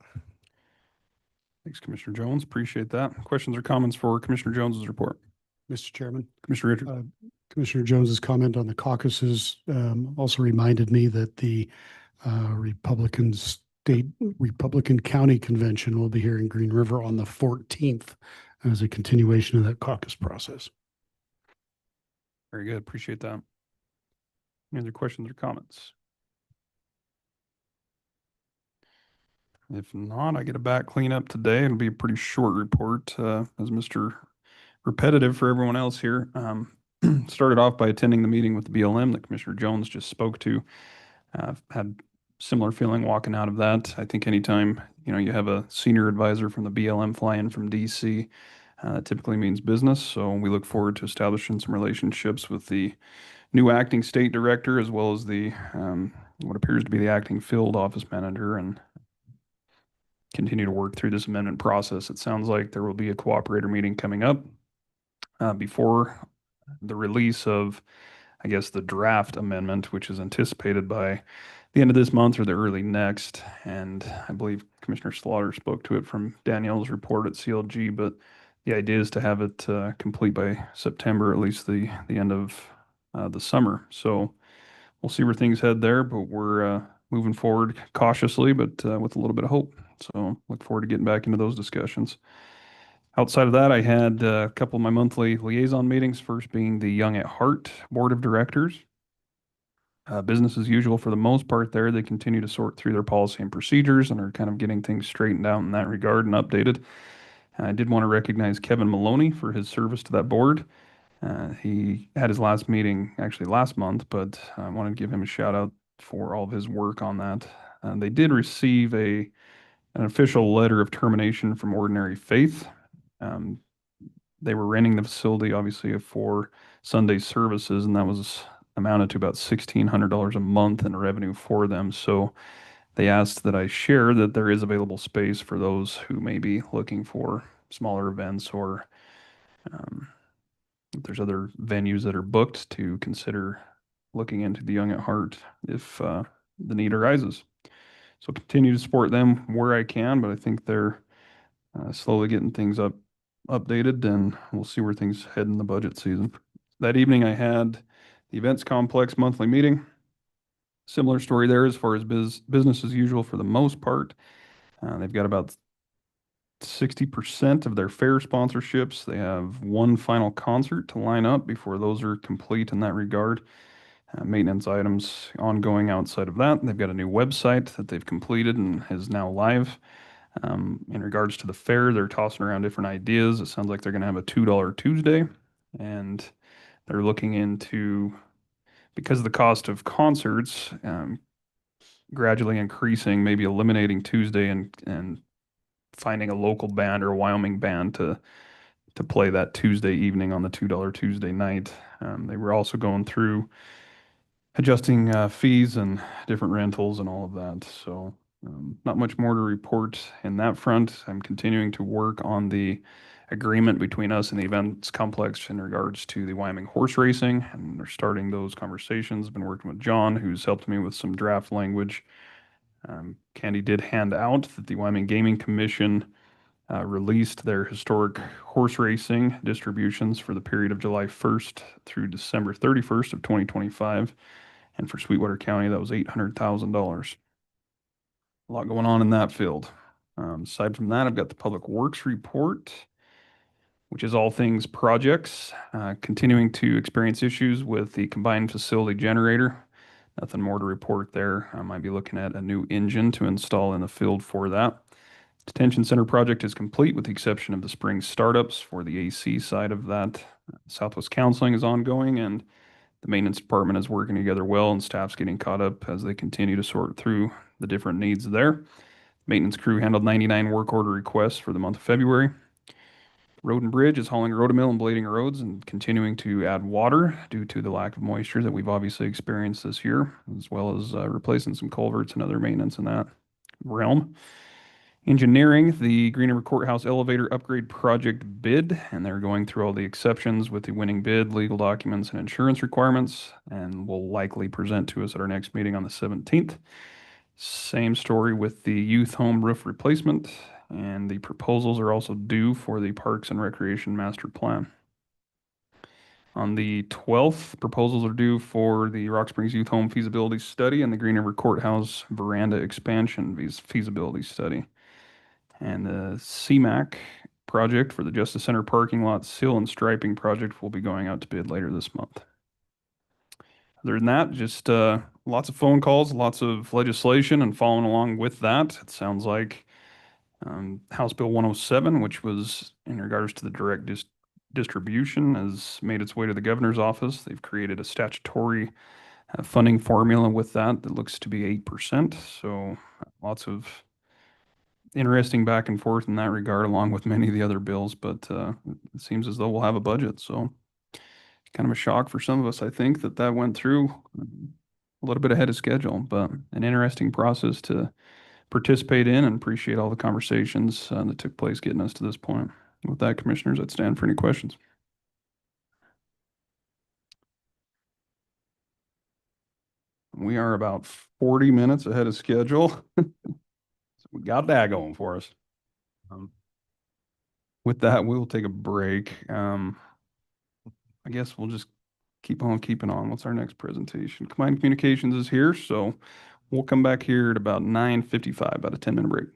Thanks, Commissioner Jones. Appreciate that. Questions or comments for Commissioner Jones's report? Mr. Chairman, Commissioner Richard? Commissioner Jones's comment on the caucuses also reminded me that the Republican County Convention will be here in Green River on the 14th as a continuation of that caucus process. Very good. Appreciate that. Any other questions or comments? If not, I get a back cleanup today. It'll be a pretty short report, as Mr. Repetitive for everyone else here. Started off by attending the meeting with the BLM that Commissioner Jones just spoke to. Had similar feeling walking out of that. I think anytime, you have a senior advisor from the BLM fly in from DC, that typically means business. So we look forward to establishing some relationships with the new acting state director, as well as the, what appears to be the acting field office manager, and continue to work through this amendment process. It sounds like there will be a cooperator meeting coming up before the release of, I guess, the draft amendment, which is anticipated by the end of this month or the early next. And I believe Commissioner Slaughter spoke to it from Danielle's report at CLG, but the idea is to have it complete by September, at least the end of the summer. So we'll see where things head there, but we're moving forward cautiously, but with a little bit of hope. So look forward to getting back into those discussions. Outside of that, I had a couple of my monthly liaison meetings, first being the Young at Heart Board of Directors. Business as usual for the most part there. They continue to sort through their policy and procedures and are kind of getting things straightened out in that regard and updated. I did want to recognize Kevin Maloney for his service to that board. He had his last meeting actually last month, but I wanted to give him a shout out for all of his work on that. They did receive an official letter of termination from Ordinary Faith. They were renting the facility, obviously, for Sunday services, and that was amounted to about $1,600 a month in revenue for them. So they asked that I share that there is available space for those who may be looking for smaller events, or if there's other venues that are booked, to consider looking into the Young at Heart if the need arises. So continue to support them where I can, but I think they're slowly getting things updated, and we'll see where things head in the budget season. That evening, I had the Events Complex monthly meeting. Similar story there as far as business as usual for the most part. They've got about 60% of their fair sponsorships. They have one final concert to line up before those are complete in that regard. Maintenance items ongoing outside of that. They've got a new website that they've completed and is now live. In regards to the fair, they're tossing around different ideas. It sounds like they're going to have a $2 Tuesday, and they're looking into, because of the cost of concerts gradually increasing, maybe eliminating Tuesday and finding a local band or a Wyoming band to play that Tuesday evening on the $2 Tuesday night. They were also going through adjusting fees and different rentals and all of that. So not much more to report in that front. I'm continuing to work on the agreement between us and the events complex in regards to the Wyoming horse racing, and they're starting those conversations. Been working with John, who's helped me with some draft language. Candy did hand out that the Wyoming Gaming Commission released their historic horse racing distributions for the period of July 1st through December 31st of 2025. And for Sweetwater County, that was $800,000. A lot going on in that field. Aside from that, I've got the Public Works report, which is all things projects. Continuing to experience issues with the combined facility generator. Nothing more to report there. I might be looking at a new engine to install in the field for that. Detention center project is complete with the exception of the spring startups for the AC side of that. Southwest counseling is ongoing, and the maintenance department is working together well, and staff's getting caught up as they continue to sort through the different needs there. Maintenance crew handled 99 work order requests for the month of February. Road and Bridge is hauling rotomill and blading roads and continuing to add water due to the lack of moisture that we've obviously experienced this year, as well as replacing some culverts and other maintenance in that realm. Engineering, the Green River Courthouse elevator upgrade project bid, and they're going through all the exceptions with the winning bid, legal documents, and insurance requirements, and will likely present to us at our next meeting on the 17th. Same story with the youth home roof replacement, and the proposals are also due for the Parks and Recreation Master Plan. On the 12th, proposals are due for the Rock Springs Youth Home feasibility study and the Green River Courthouse veranda expansion feasibility study. And the CMAC project for the Justice Center parking lot seal and striping project will be going out to bid later this month. Other than that, just lots of phone calls, lots of legislation, and following along with that, it sounds like House Bill 107, which was in regards to the direct distribution, has made its way to the governor's office. They've created a statutory funding formula with that looks to be 8%. So lots of interesting back and forth in that regard, along with many of the other bills, but it seems as though we'll have a budget. So kind of a shock for some of us, I think, that went through a little bit ahead of schedule, but an interesting process to participate in, and appreciate all the conversations that took place getting us to this point. With that, commissioners, I'd stand for any questions. We are about 40 minutes ahead of schedule. So we got that going for us. With that, we'll take a break. I guess we'll just keep on keeping on. What's our next presentation? Combined Communications is here, so we'll come back here at about 9:55, about a 10-minute break.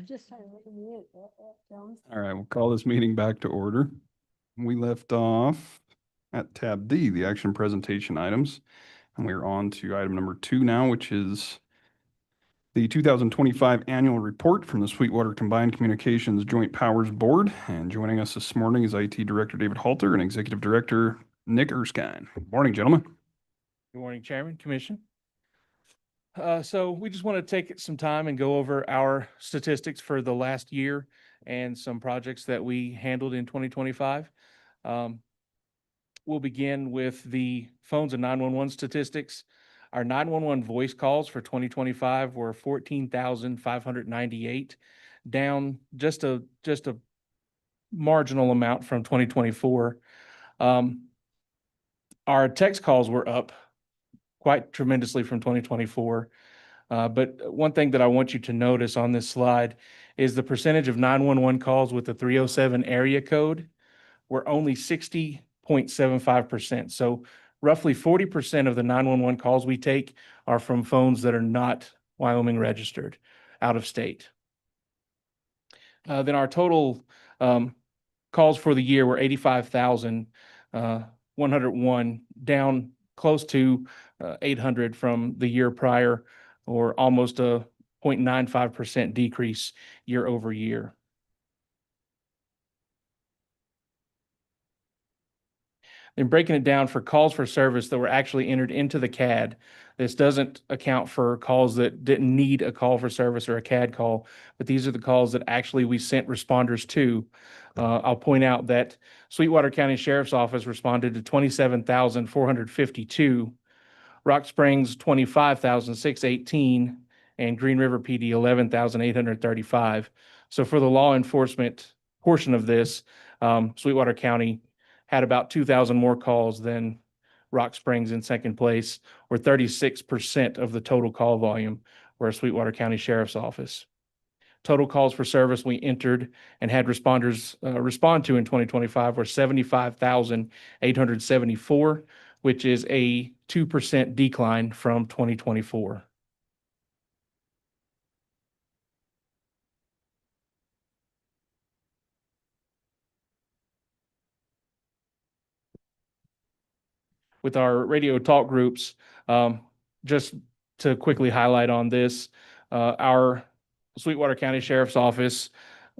Just trying to mute Jones. All right, we'll call this meeting back to order. We left off at tab D, the action presentation items. And we're on to item number 2 now, which is the 2025 annual report from the Sweetwater Combined Communications Joint Powers Board. And joining us this morning is IT Director David Halter and Executive Director Nick Erskine. Good morning, gentlemen. Good morning, Chairman, Commission. So we just want to take some time and go over our statistics for the last year and some projects that we handled in 2025. We'll begin with the phones and 911 statistics. Our 911 voice calls for 2025 were 14,598, down just a marginal amount from 2024. Our text calls were up quite tremendously from 2024. But one thing that I want you to notice on this slide is the percentage of 911 calls with the 307 area code were only 60.75%. So roughly 40% of the 911 calls we take are from phones that are not Wyoming registered, out of state. Then our total calls for the year were 85,101, down close to 800 from the year prior, or almost a 0.95% decrease year over year. Then breaking it down for calls for service that were actually entered into the CAD. This doesn't account for calls that didn't need a call for service or a CAD call, but these are the calls that actually we sent responders to. I'll point out that Sweetwater County Sheriff's Office responded to 27,452, Rock Springs 25,618, and Green River PD 11,835. So for the law enforcement portion of this, Sweetwater County had about 2,000 more calls than Rock Springs in second place, or 36% of the total call volume were Sweetwater County Sheriff's Office. Total calls for service we entered and had responders respond to in 2025 were 75,874, which is a 2% decline from 2024. With our radio talk groups, just to quickly highlight on this, our Sweetwater County Sheriff's Office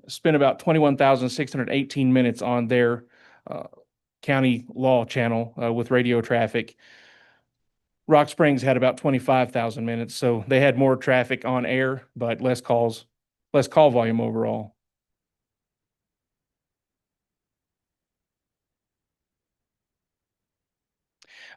spent about 21,618 minutes on their county law channel with radio traffic. Rock Springs had about 25,000 minutes, so they had more traffic on air, but less call volume overall.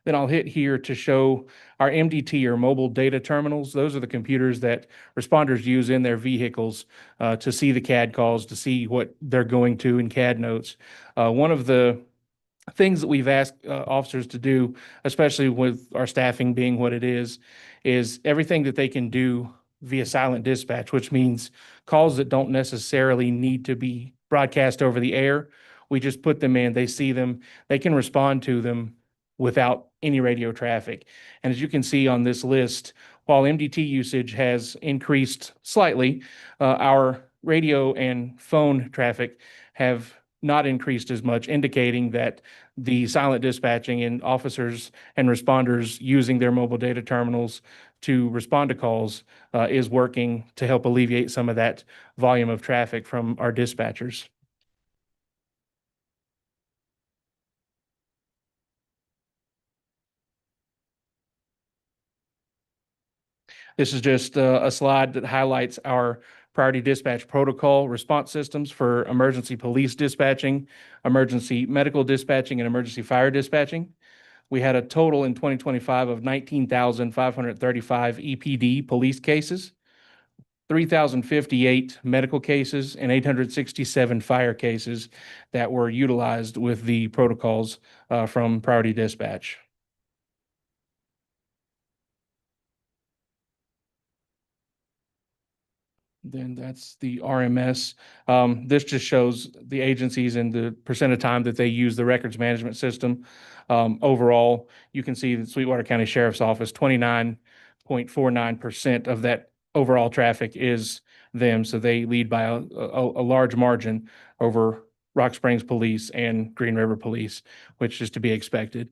Then I'll hit here to show our MDT, or mobile data terminals. Those are the computers that responders use in their vehicles to see the CAD calls, to see what they're going to in CAD notes. One of the things that we've asked officers to do, especially with our staffing being what it is everything that they can do via silent dispatch, which means calls that don't necessarily need to be broadcast over the air. We just put them in, they see them, they can respond to them without any radio traffic. And as you can see on this list, while MDT usage has increased slightly, our radio and phone traffic have not increased as much, indicating that the silent dispatching and officers and responders using their mobile data terminals to respond to calls is working to help alleviate some of that volume of traffic from our dispatchers. This is just a slide that highlights our priority dispatch protocol response systems for emergency police dispatching, emergency medical dispatching, and emergency fire dispatching. We had a total in 2025 of 19,535 EPD police cases, 3,058 medical cases, and 867 fire cases that were utilized with the protocols from priority dispatch. Then that's the RMS. This just shows the agencies and the percent of time that they use the records management system. Overall, you can see that Sweetwater County Sheriff's Office, 29.49% of that overall traffic is them. So they lead by a large margin over Rock Springs Police and Green River Police, which is to be expected.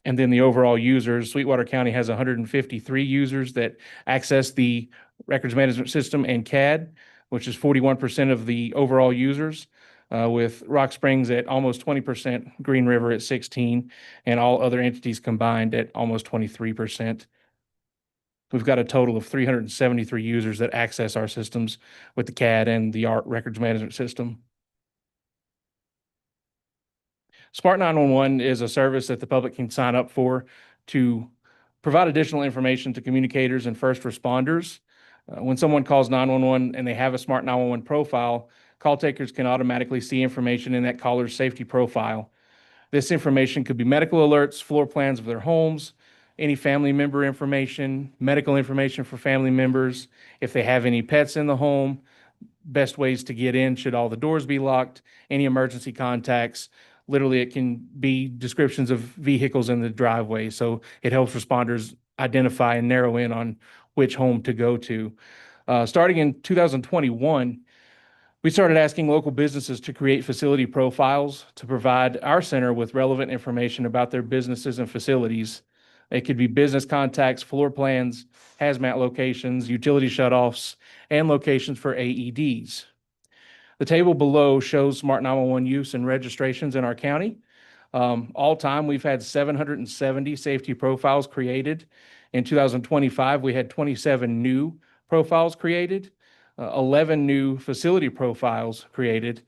And then the overall users, Sweetwater County has 153 users that access the records management system and CAD, which is 41% of the overall users, with Rock Springs at almost 20%, Green River at 16%, and all other entities combined at almost 23%. We've got a total of 373 users that access our systems with the CAD and the ART records management system. Smart 911 is a service that the public can sign up for to provide additional information to communicators and first responders. When someone calls 911 and they have a Smart 911 profile, call takers can automatically see information in that caller's safety profile. This information could be medical alerts, floor plans of their homes, any family member information, medical information for family members, if they have any pets in the home, best ways to get in should all the doors be locked, any emergency contacts. Literally, it can be descriptions of vehicles in the driveway. So it helps responders identify and narrow in on which home to go to. Starting in 2021, we started asking local businesses to create facility profiles to provide our center with relevant information about their businesses and facilities. It could be business contacts, floor plans, hazmat locations, utility shutoffs, and locations for AEDs. The table below shows Smart 911 use and registrations in our county. All time, we've had 770 safety profiles created. In 2025, we had 27 new profiles created, 11 new facility profiles created,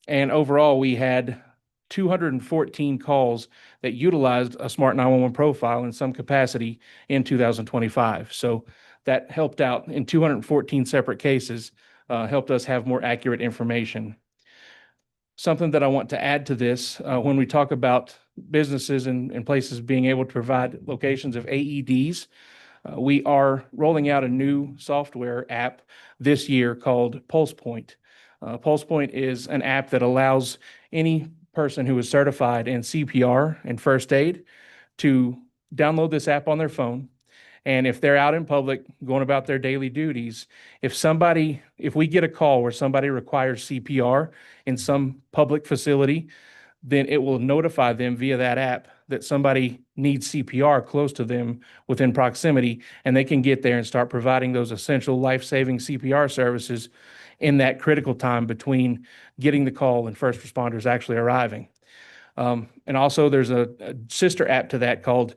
and overall, we had 214 calls that utilized a Smart 911 profile in some capacity in 2025. So that helped out in 214 separate cases, helped us have more accurate information. Something that I want to add to this, when we talk about businesses and places being able to provide locations of AEDs, we are rolling out a new software app this year called PulsePoint. PulsePoint is an app that allows any person who is certified in CPR and first aid to download this app on their phone. And if they're out in public going about their daily duties, if we get a call where somebody requires CPR in some public facility, then it will notify them via that app that somebody needs CPR close to them within proximity, and they can get there and start providing those essential life-saving CPR services in that critical time between getting the call and first responders actually arriving. And also there's a sister app to that called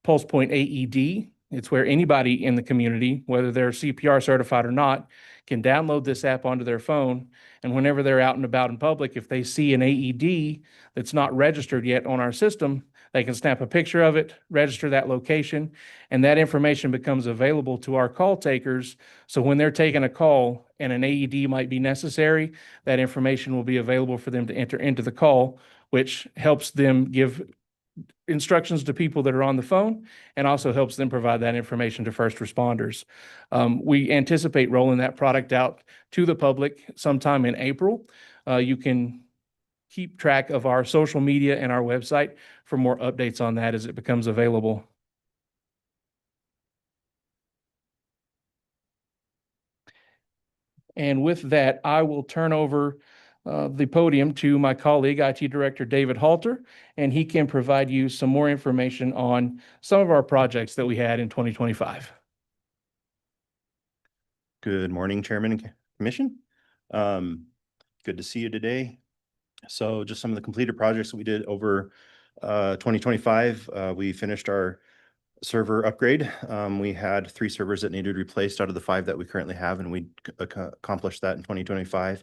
PulsePoint AED. It's where anybody in the community, whether they're CPR certified or not, can download this app onto their phone. And whenever they're out and about in public, if they see an AED that's not registered yet on our system, they can snap a picture of it, register that location, and that information becomes available to our call takers. So when they're taking a call and an AED might be necessary, that information will be available for them to enter into the call, which helps them give instructions to people that are on the phone and also helps them provide that information to first responders. We anticipate rolling that product out to the public sometime in April. You can keep track of our social media and our website for more updates on that as it becomes available. And with that, I will turn over the podium to my colleague, IT Director David Halter, and he can provide you some more information on some of our projects that we had in 2025. Good morning, Chairman and Commission. Good to see you today. So just some of the completed projects that we did over 2025. We finished our server upgrade. We had 3 servers that needed replaced out of the 5 that we currently have, and we accomplished that in 2025.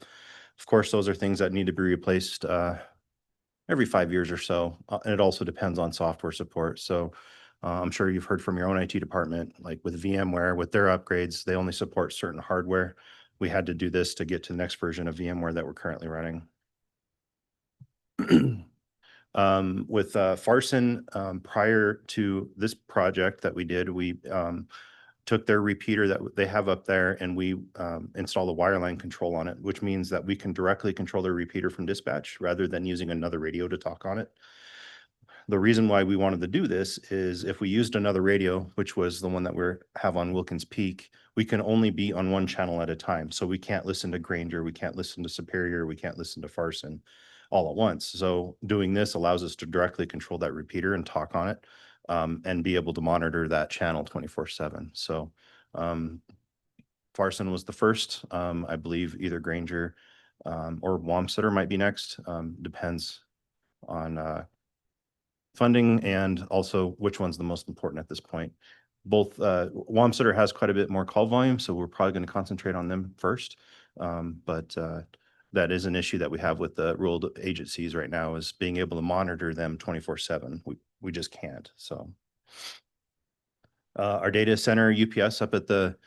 Of course, those are things that need to be replaced every 5 years or so. And it also depends on software support. So I'm sure you've heard from your own IT department, like with VMware, with their upgrades, they only support certain hardware. We had to do this to get to the next version of VMware that we're currently running. With Farson, prior to this project that we did, we took their repeater that they have up there and we installed a wireline control on it, which means that we can directly control their repeater from dispatch rather than using another radio to talk on it. the reason why we wanted to do this is if we used another radio, which was the one that have on Wilkins Peak, we can only be on one channel at a time. So we can't listen to Granger, we can't listen to Superior, we can't listen to Farson all at once. So doing this allows us to directly control that repeater and talk on it, and be able to monitor that channel 24/7. So Farson was the first. I believe either Granger or Wamsutter might be next. Depends on funding and also which one's the most important at this point. Both Wamsutter has quite a bit more call volume, so we're probably going to concentrate on them first. But that is an issue that we have with the rural agencies right now, is being able to monitor them 24/7. We just can't. So our data center UPS up at the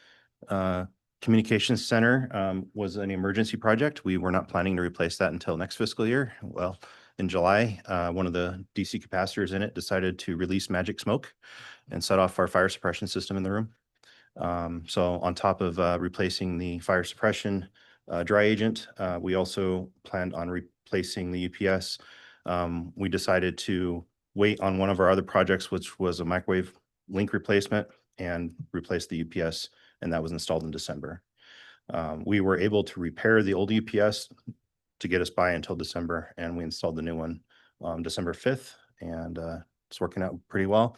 communications center was an emergency project. We were not planning to replace that until next fiscal year. Well, in July, one of the DC capacitors in it decided to release magic smoke and set off our fire suppression system in the room. So on top of replacing the fire suppression dry agent, we also planned on replacing the UPS. We decided to wait on one of our other projects, which was a microwave link replacement, and replace the UPS, and that was installed in December. We were able to repair the old UPS to get us by until December, and we installed the new one December 5th, and it's working out pretty well.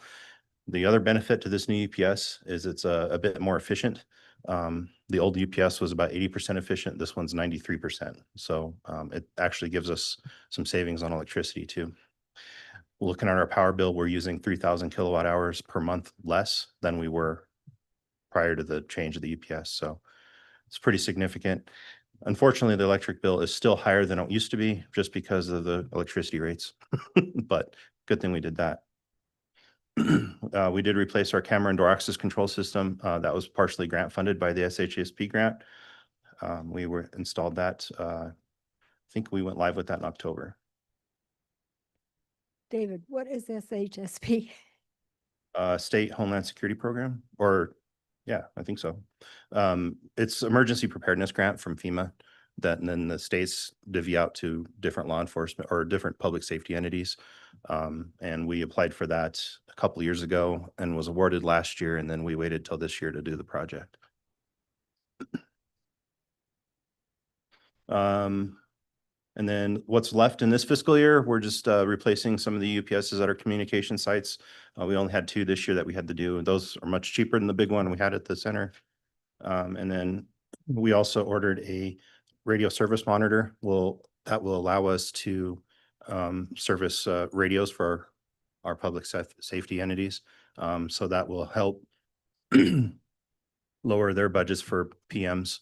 The other benefit to this new UPS is it's a bit more efficient. The old UPS was about 80% efficient. This one's 93%. So it actually gives us some savings on electricity too. Looking at our power bill, we're using 3,000 kilowatt hours per month less than we were prior to the change of the UPS. So it's pretty significant. Unfortunately, the electric bill is still higher than it used to be just because of the electricity rates, but good thing we did that. We did replace our camera and door access control system. That was partially grant funded by the SHSP grant. We installed that. I think we went live with that in October. David, what is SHSP? State Homeland Security Program, or yeah, I think so. It's emergency preparedness grant from FEMA that, and then the states divvy out to different law enforcement or different public safety entities. And we applied for that a couple of years ago and was awarded last year. And then we waited till this year to do the project. And then what's left in this fiscal year, we're just replacing some of the UPSs at our communication sites. We only had 2 this year that we had to do, and those are much cheaper than the big one we had at the center. And then we also ordered a radio service monitor. That will allow us to service radios for our public safety entities. So that will help lower their budgets for PMs.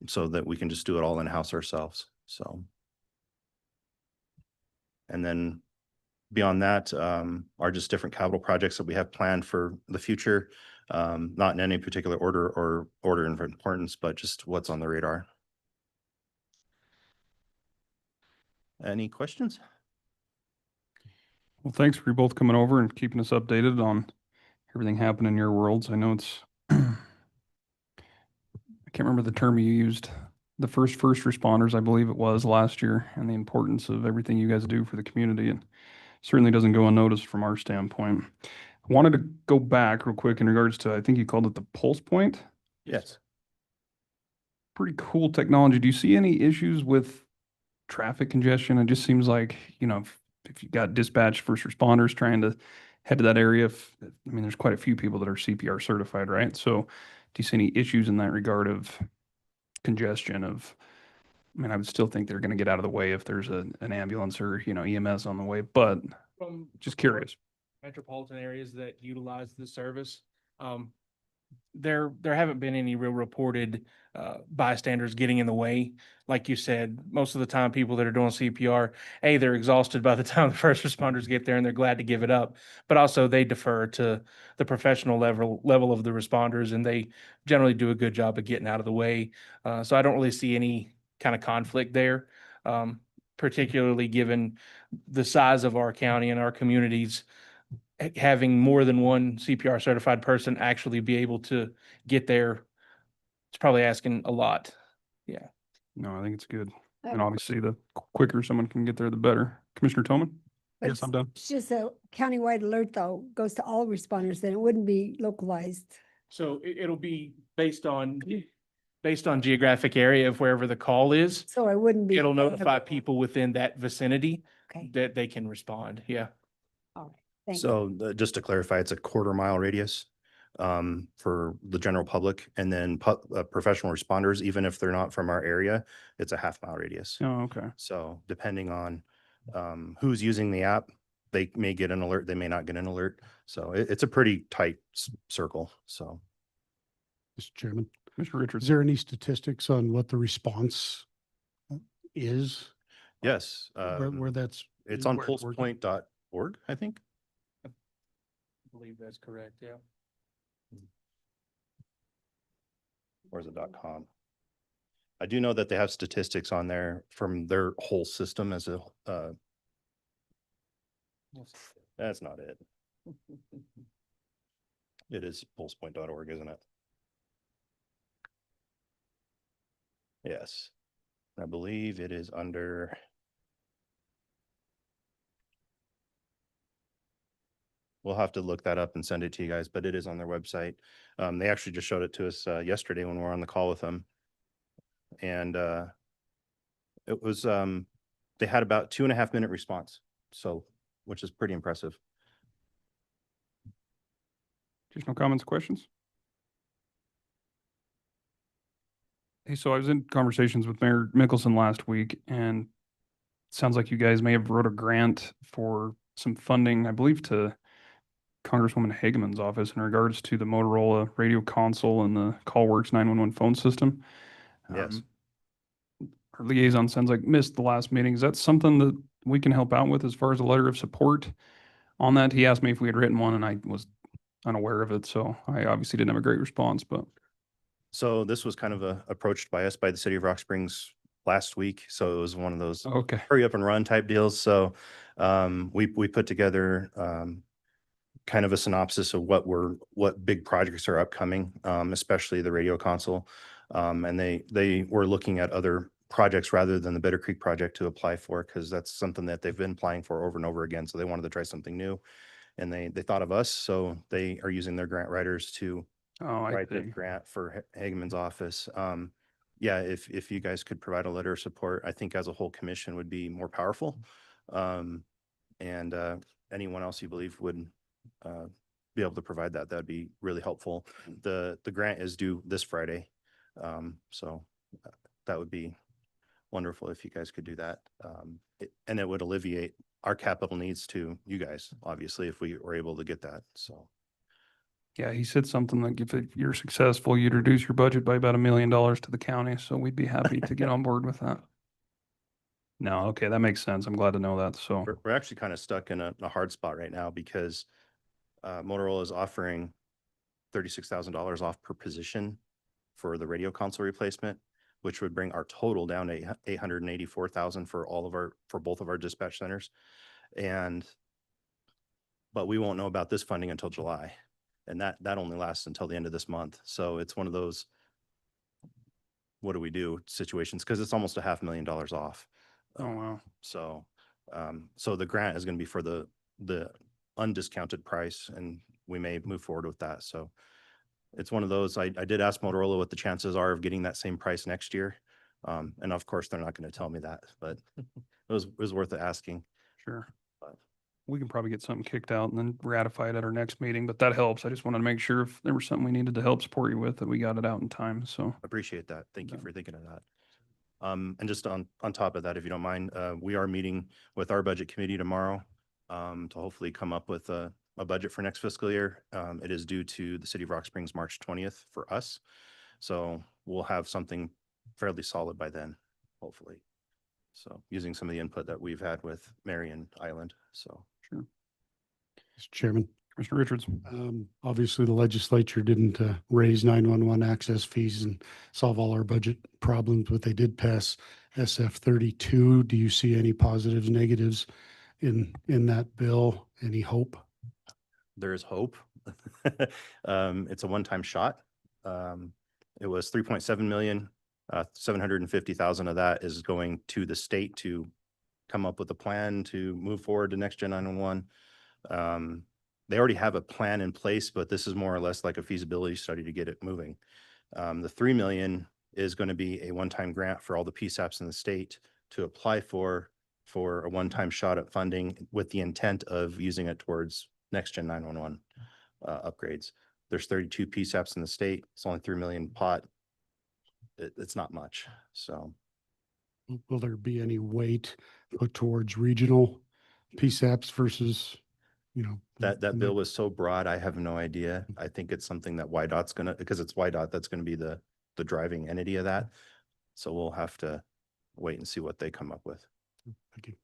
So that we can just do it all in-house ourselves. So, and then beyond that are just different capital projects that we have planned for the future, not in any particular order or order of importance, but just what's on the radar. Any questions? Well, thanks for you both coming over and keeping us updated on everything happening in your worlds. I know it's, I can't remember the term you used, the first responders, I believe it was last year, and the importance of everything you guys do for the community. And certainly doesn't go unnoticed from our standpoint. I wanted to go back real quick in regards to, I think you called it the pulse point. Yes. Pretty cool technology. Do you see any issues with traffic congestion? It just seems like, you know, if you got dispatch first responders trying to head to that area, I mean, there's quite a few people that are CPR certified, right? So do you see any issues in that regard of congestion of, I mean, I would still think they're going to get out of the way if there's an ambulance or, you know, EMS on the way, but From just curious. metropolitan areas that utilize the service, there haven't been any real reported bystanders getting in the way. Like you said, most of the time people that are doing CPR, they're exhausted by the time the first responders get there and they're glad to give it up. But also they defer to the professional level of the responders, and they generally do a good job of getting out of the way. So I don't really see any kind of conflict there, particularly given the size of our county and our communities. Having more than one CPR certified person actually be able to get there, it's probably asking a lot. Yeah. No, I think it's good. I have And a obviously the quicker someone can get there, the better. Commissioner Toman? But Yes, I'm done. It's just a countywide alert though, goes to all responders, then it wouldn't be localized. So it'll be based on geographic area of wherever the call is. So it wouldn't be. It'll notify people within that vicinity Okay, that they can respond. Yeah. all right, thanks. So just to clarify, it's a 1/4 mile radius for the general public, and then professional responders, even if they're not from our area, it's a 1/2 mile radius. Oh, okay. So depending on who's using the app, they may get an alert, they may not get an alert. So it's a pretty tight circle. So Mr. Chairman, Mr. is Richards. there any statistics on what the response is? yes, Where that's? it's on where- pulsepoint.org, I think. I believe that's correct. Yeah. Or is it .com? I do know that they have statistics on there from their whole system as a, that's not it. It is pulsepoint.org, isn't it? Yes. I believe it is under. We'll have to look that up and send it to you guys, but it is on their website. They actually just showed it to us yesterday when we were on the call with them. And it was, they had about 2.5 minute response. So, which is pretty impressive. Additional comments, questions? Hey, so I was in conversations with Mayor Mickelson last week, and it sounds like you guys may have wrote a grant for some funding, I believe, to Congresswoman Hageman's office in regards to the Motorola radio console and the CallWorks 911 phone system. Yes. Our liaison sounds like missed the last meeting. Is that something that we can help out with as far as a letter of support on that? He asked me if we had written one, and I was unaware of it, so I obviously didn't have a great response, but. So this was kind of approached by us by the city of Rock Springs last week. So it was one of those Okay. hurry up and run type deals. So we put together kind of a synopsis of what big projects are upcoming, especially the radio console. And they were looking at other projects rather than the Bitter Creek project to apply for, because that's something that they've been applying for over and over again. So they wanted to try something new, and they thought of us. So they are using their grant writers to Oh, I write the see. grant for Hageman's office. Yeah, if you guys could provide a letter of support, I think as a whole commission would be more powerful. And anyone else you believe would be able to provide that, that'd be really helpful. The grant is due this Friday. So that would be wonderful if you guys could do that. And it would alleviate our capital needs to you guys, obviously, if we were able to get that. So. Yeah, he said something like if you're successful, you'd reduce your budget by about $1 million to the county. So we'd be happy to get on board with that. No, okay, that makes sense. I'm glad to know that. So We're actually kind of stuck in a hard spot right now because Motorola is offering $36,000 off per position for the radio console replacement, which would bring our total down to $884,000 for both of our dispatch centers. But we won't know about this funding until July. And that only lasts until the end of this month. So it's one of those, what do we do situations? Because it's almost $500,000 off. oh, wow. So, so the grant is going to be for the undiscounted price, and we may move forward with that. So it's one of those, I did ask Motorola what the chances are of getting that same price next year. And of course, they're not going to tell me that, but it was worth it asking. Sure. But- We can probably get something kicked out and then ratify it at our next meeting, but that helps. I just wanted to make sure if there was something we needed to help support you with, that we got it out in time. So Appreciate that. Thank you Yeah. for thinking of that. And just on top of that, if you don't mind, we are meeting with our budget committee tomorrow to hopefully come up with a budget for next fiscal year. It is due to the city of Rock Springs, March 20th for us. So we'll have something fairly solid by then, hopefully. So using some of the input that we've had with Marion Island. So. sure. Mr. Chairman, Commissioner Richards. obviously the legislature didn't raise 911 access fees and solve all our budget problems, but they did pass SF 32. Do you see any positives, negatives in that bill? Any hope? There is hope. It's a one-time shot. It was 3.7 million. 750,000 of that is going to the state to come up with a plan to move forward to next gen 911. They already have a plan in place, but this is more or less like a feasibility study to get it moving. The 3 million is going to be a one-time grant for all the PSAPs in the state to apply for a one-time shot at funding with the intent of using it towards next gen 911 upgrades. There's 32 PSAPs in the state. It's only 3 million pot. It's not much. So Will there be any weight put towards regional PSAPs versus, you know? that bill was so broad, I have no idea. I think it's something that YDOT's gonna, because it's YDOT, that's gonna be the driving entity of that. So we'll have to wait and see what they come up with. Thank you.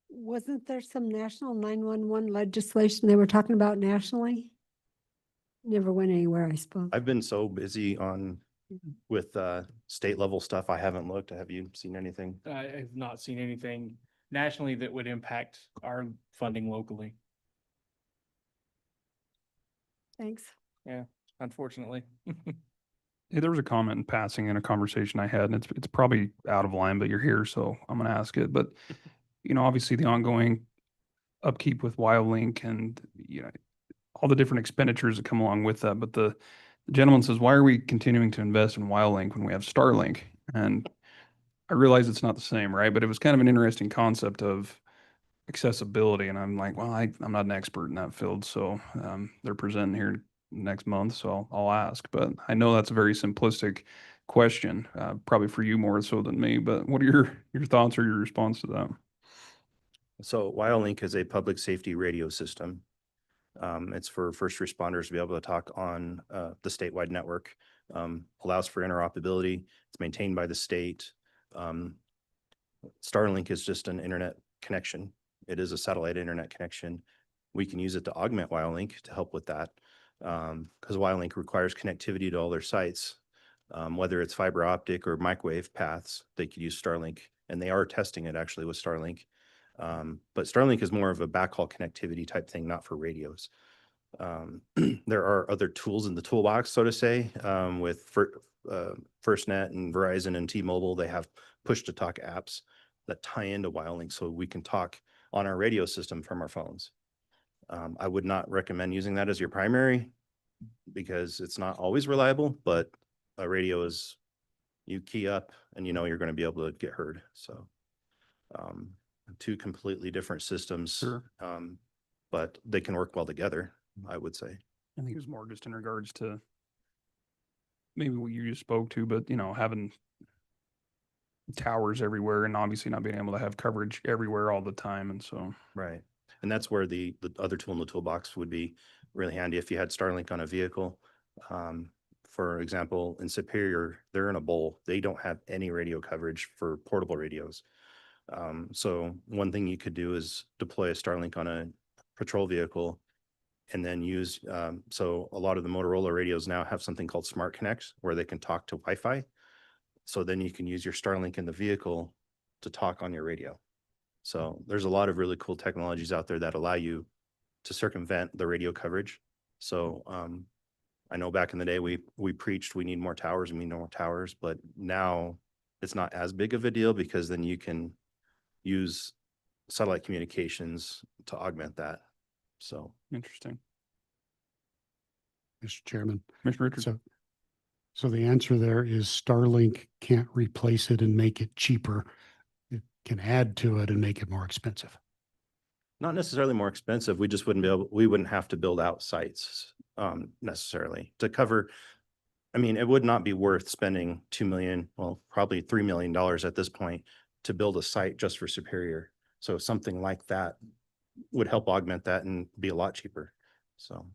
Wasn't there some national 911 legislation they were talking about nationally? Never went anywhere, I suppose. I've been so busy with state level stuff. I haven't looked. Have you seen anything? I have not seen anything nationally that would impact our funding locally, Thanks. unfortunately. Yeah, there was a comment in passing in a conversation I had, and it's probably out of line, but you're here, so I'm gonna ask it. But obviously the ongoing upkeep with WildLink and all the different expenditures that come along with that. But the gentleman says, why are we continuing to invest in WildLink when we have Starlink? And I realize it's not the same, right? But it was kind of an interesting concept of accessibility. And I'm like, well, I'm not an expert in that field. So they're presenting here next month, so I'll ask. But I know that's a very simplistic question, probably for you more so than me. But what are your thoughts or your response to that? So WildLink is a public safety radio system. It's for first responders to be able to talk on the statewide network. Allows for interoperability. It's maintained by the state. Starlink is just an internet connection. It is a satellite internet connection. We can use it to augment WildLink to help with that, because WildLink requires connectivity to all their sites, whether it's fiber optic or microwave paths. They could use Starlink, and they are testing it actually with Starlink. But Starlink is more of a backhaul connectivity type thing, not for radios. There are other tools in the toolbox, so to say, with FirstNet and Verizon and T-Mobile. They have push-to-talk apps that tie into WildLink so we can talk on our radio system from our phones. I would not recommend using that as your primary because it's not always reliable, but a radio is, you key up and you're going to be able to get heard. So two completely different systems, Sure. but they can work well together, I would say. I think it was more just in regards to maybe what you just spoke to, but having towers everywhere and obviously not being able to have coverage everywhere all the time. And so, right. And that's where the other tool in the toolbox would be really handy if you had Starlink on a vehicle. For example, in Superior, they're in a bowl. They don't have any radio coverage for portable radios. So one thing you could do is deploy a Starlink on a patrol vehicle and then use, so a lot of the Motorola radios now have something called Smart Connect where they can talk to Wi-Fi. So then you can use your Starlink in the vehicle to talk on your radio. So there's a lot of really cool technologies out there that allow you to circumvent the radio coverage. So I know back in the day, we preached we need more towers, but now it's not as big of a deal because then you can use satellite communications to augment that. So interesting. Mr. Chairman. Commissioner Richards. So the answer there is Starlink can't replace it and make it cheaper. It can add to it and make it more expensive. Not necessarily more expensive. We just we wouldn't have to build out sites necessarily to cover. I mean, it would not be worth spending $2 million, well, probably $3 million at this point to build a site just for Superior. So something like that would help augment that and be a lot cheaper. So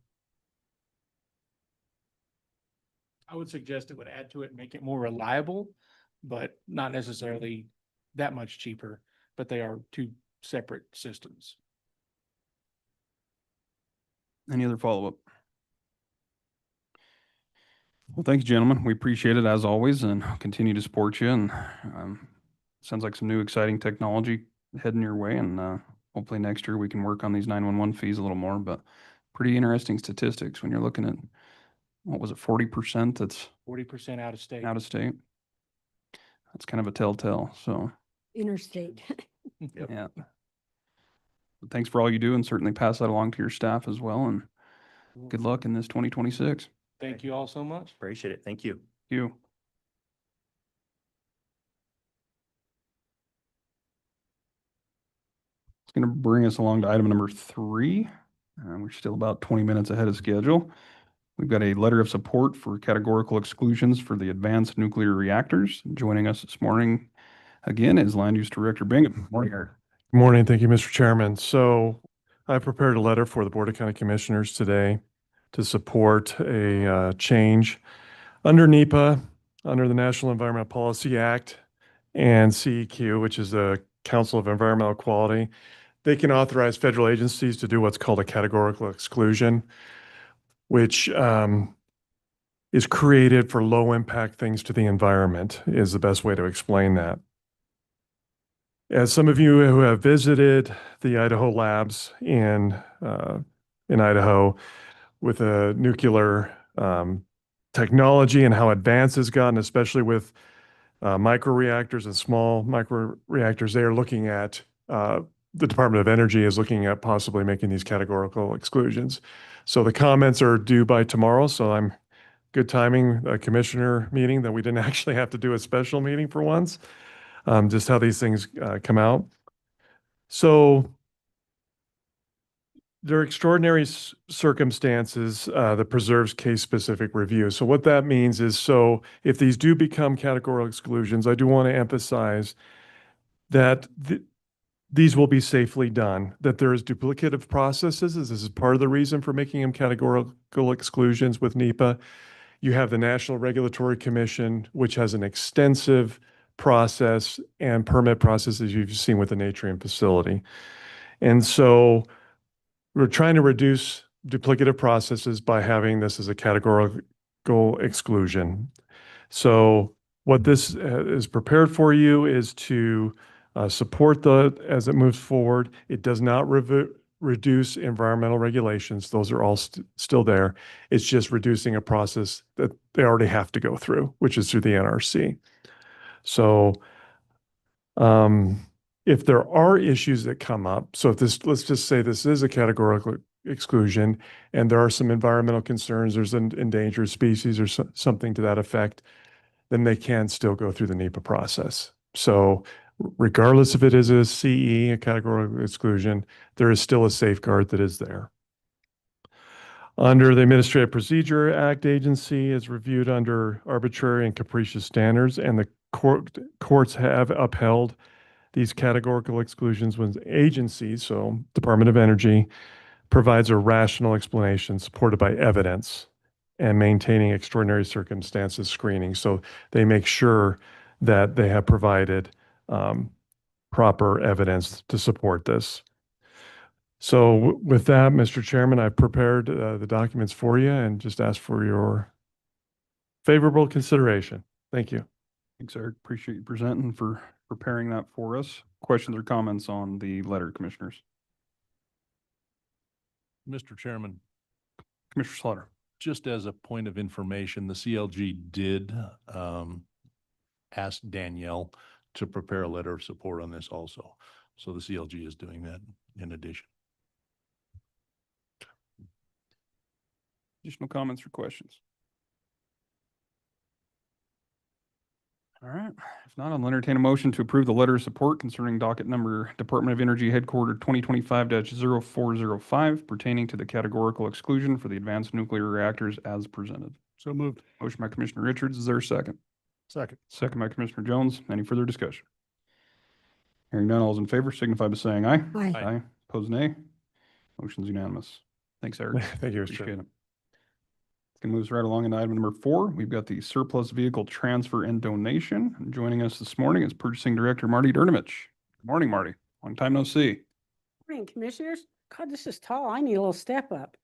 I would suggest it would add to it and make it more reliable, but not necessarily that much cheaper, but they are two separate systems. Any other follow-up? Well, thanks, gentlemen. We appreciate it as always and continue to support you. And sounds like some new exciting technology heading your way. And hopefully next year we can work on these 911 fees a little more. But pretty interesting statistics when you're looking at, what was it, 40% that's 40% out of state. out of state. That's kind of a telltale. So Interstate. Yep. Yeah. Thanks for all you do, and certainly pass that along to your staff as well. And good luck in this 2026. Thank you all so much. Appreciate it. Thank you. Thank you. It's going to bring us along to item number 3. We're still about 20 minutes ahead of schedule. We've got a letter of support for categorical exclusions for the advanced nuclear reactors. Joining us this morning again is Land Use Director Bingham. Morning, Eric. Good morning. Thank you, Mr. Chairman. So I prepared a letter for the Board of County Commissioners today to support a change under NEPA, under the National Environmental Policy Act, and CEQ, which is the Council of Environmental Quality. They can authorize federal agencies to do what's called a categorical exclusion, which is created for low impact things to the environment, is the best way to explain that. As some of you who have visited the Idaho labs in Idaho with the nuclear technology and how advanced it's gotten, especially with microreactors and small microreactors, they are looking at, the Department of Energy is looking at possibly making these categorical exclusions. So the comments are due by tomorrow. So I'm good timing, a commissioner meeting that we didn't actually have to do a special meeting for once. Just how these things come out. So there are extraordinary circumstances that preserves case-specific review. So what that means is, so if these do become categorical exclusions, I do want to emphasize that these will be safely done, that there is duplicative processes. This is part of the reason for making them categorical exclusions with NEPA. You have the National Regulatory Commission, which has an extensive process and permit process, as you've seen with the Natrium facility. And so we're trying to reduce duplicative processes by having this as a categorical exclusion. So what this is prepared for you is to support as it moves forward. It does not reduce environmental regulations. Those are all still there. It's just reducing a process that they already have to go through, which is through the NRC. So if there are issues that come up, so if this, let's just say this is a categorical exclusion and there are some environmental concerns, there's an endangered species or something to that effect, then they can still go through the NEPA process. So regardless if it is a CE, a categorical exclusion, there is still a safeguard that is there. Under the Administrative Procedure Act, agency is reviewed under arbitrary and capricious standards, and the courts have upheld these categorical exclusions when agencies, so Department of Energy, provides a rational explanation supported by evidence and maintaining extraordinary circumstances screening. So they make sure that they have provided proper evidence to support this. So with that, Mr. Chairman, I've prepared the documents for you and just ask for your favorable consideration. Thank you. Thanks, Eric. Appreciate you presenting, for preparing that for us. Questions or comments on the letter, commissioners? Mr. Chairman, Commissioner Slaughter. just as a point of information, the CLG did ask Danielle to prepare a letter of support on this also. So the CLG is doing that in addition. Additional comments or questions? All right. If not, I'll entertain a motion to approve the letter of support concerning docket number Department of Energy Headquarter 2025-0405 pertaining to the categorical exclusion for the advanced nuclear reactors as presented. So moved. Motion by Commissioner Richards. Is there a second? Second. Second by Commissioner Jones. Any further discussion? Hearing none, all those in favor signify by saying aye. Aye. Aye. Opposed, nay. Motion's unanimous. Thanks, Eric. Thank you, Mr. Appreciate Chairman. it. Can move us right along into item number 4. We've got the surplus vehicle transfer and donation. And joining us this morning is Purchasing Director Marty Durnevich. Good morning, Marty. Long time no see. Morning, Commissioners. God, this is tall. I need a little step up.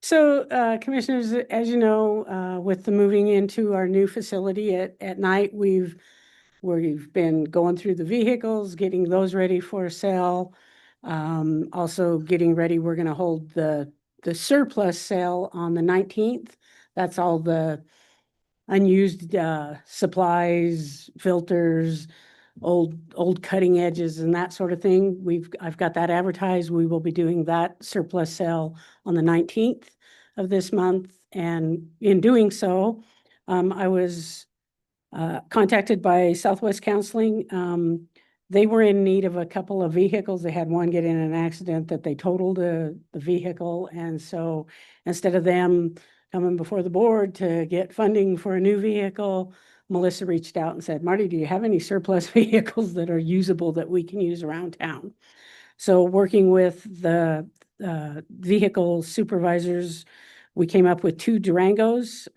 So, Commissioners, as you know, with the moving into our new facility at night, we've been going through the vehicles, getting those ready for sale. Also getting ready, we're going to hold the surplus sale on the 19th. That's all the unused supplies, filters, old cutting edges and that sort of thing. I've got that advertised. We will be doing that surplus sale on the 19th of this month. And in doing so, I was contacted by Southwest Counseling. They were in need of a couple of vehicles. They had one get in an accident that they totaled the vehicle. And so instead of them coming before the board to get funding for a new vehicle, Melissa reached out and said, Marty, do you have any surplus vehicles that are usable that we can use around town? So working with the vehicle supervisors, we came up with two Durangos,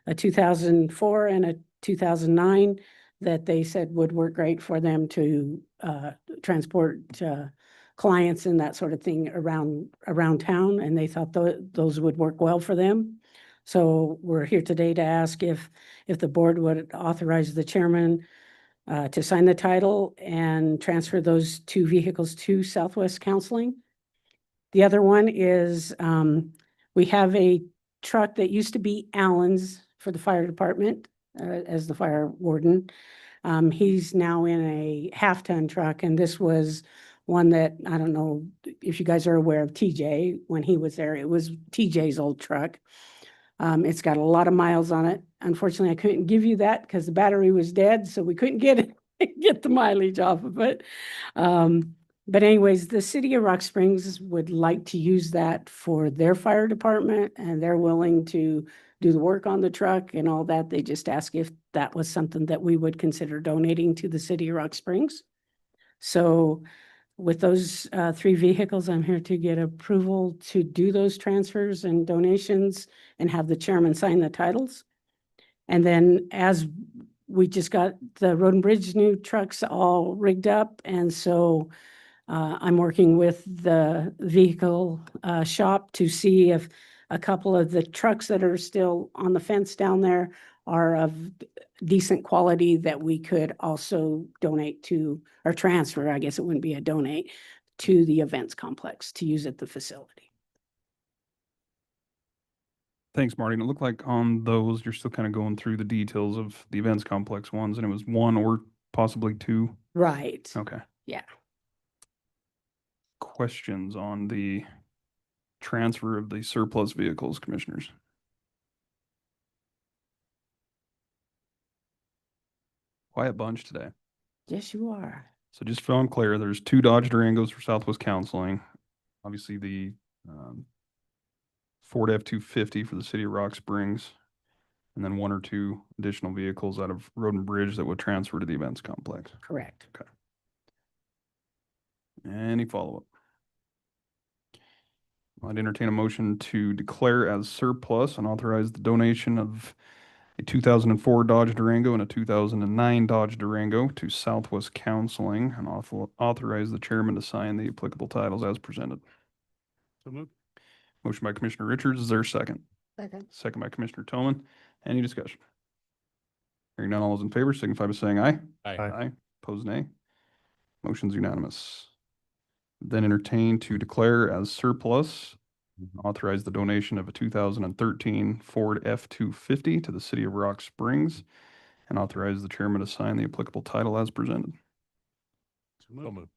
a 2004 and a 2009 that they said would work great for them to transport clients and that sort of thing around town. And they thought those would work well for them. So we're here today to ask if the board would authorize the chairman to sign the title and transfer those two vehicles to Southwest Counseling. The other one is we have a truck that used to be Allen's for the fire department as the fire warden. He's now in a half-ton truck, and this was one that, I don't know if you guys are aware of TJ. When he was there, it was TJ's old truck. It's got a lot of miles on it. Unfortunately, I couldn't give you that because the battery was dead, so we couldn't get the mileage off of it. But anyways, the city of Rock Springs would like to use that for their fire department, and they're willing to do the work on the truck and all that. They just asked if that was something that we would consider donating to the city of Rock Springs. So with those three vehicles, I'm here to get approval to do those transfers and donations and have the chairman sign the titles. And then as we just got the road and bridge new trucks all rigged up, and so I'm working with the vehicle shop to see if a couple of the trucks that are still on the fence down there are of decent quality that we could also donate to, or transfer, I guess it wouldn't be a donate, to the events complex to use at the facility. Thanks, Marty. And it looked like on those, you're still kind of going through the details of the events complex ones, and it was one or possibly two. Right. Okay. Yeah. Questions on the transfer of the surplus vehicles, commissioners? Quiet bunch today. Yes, you are. So just so I'm clear, there's two Dodge Durangos for Southwest Counseling. Obviously the Ford F-250 for the city of Rock Springs, and then one or two additional vehicles out of Road and Bridge that would transfer to the events complex. Correct. Okay. Any follow-up? I'd entertain a motion to declare as surplus and authorize the donation of a 2004 Dodge Durango and a 2009 Dodge Durango to Southwest Counseling, and authorize the chairman to sign the applicable titles as presented. So moved. Motion by Commissioner Richards. Is there a second? Second. Second by Commissioner Toman. Any discussion? Hearing none, all those in favor signify by saying aye. Aye. Aye. Opposed, nay. Motion's unanimous. Then entertain to declare as surplus, authorize the donation of a 2013 Ford F-250 to the city of Rock Springs, and authorize the chairman to sign the applicable title as presented. So moved.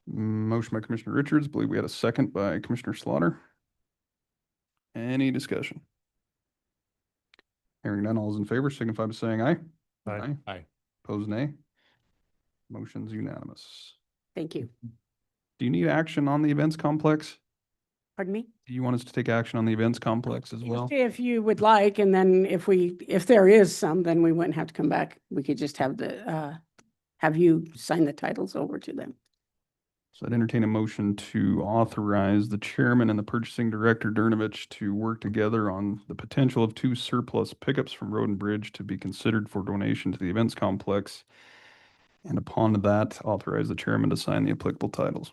Motion by Commissioner Richards. Believe we had a second by Commissioner Slaughter. Any discussion? Hearing none, all those in favor signify by saying aye. Aye. Aye. Opposed, nay. Motion's unanimous. Thank you. Do you need action on the events complex? Pardon me? Do you want us to take action on the events complex as well? If you would like, and then if there is some, then we wouldn't have to come back. We could just have have you sign the titles over to them. So I'd entertain a motion to authorize the chairman and the purchasing director, Durnovich, to work together on the potential of two surplus pickups from Road and Bridge to be considered for donation to the events complex. And upon that, authorize the chairman to sign the applicable titles.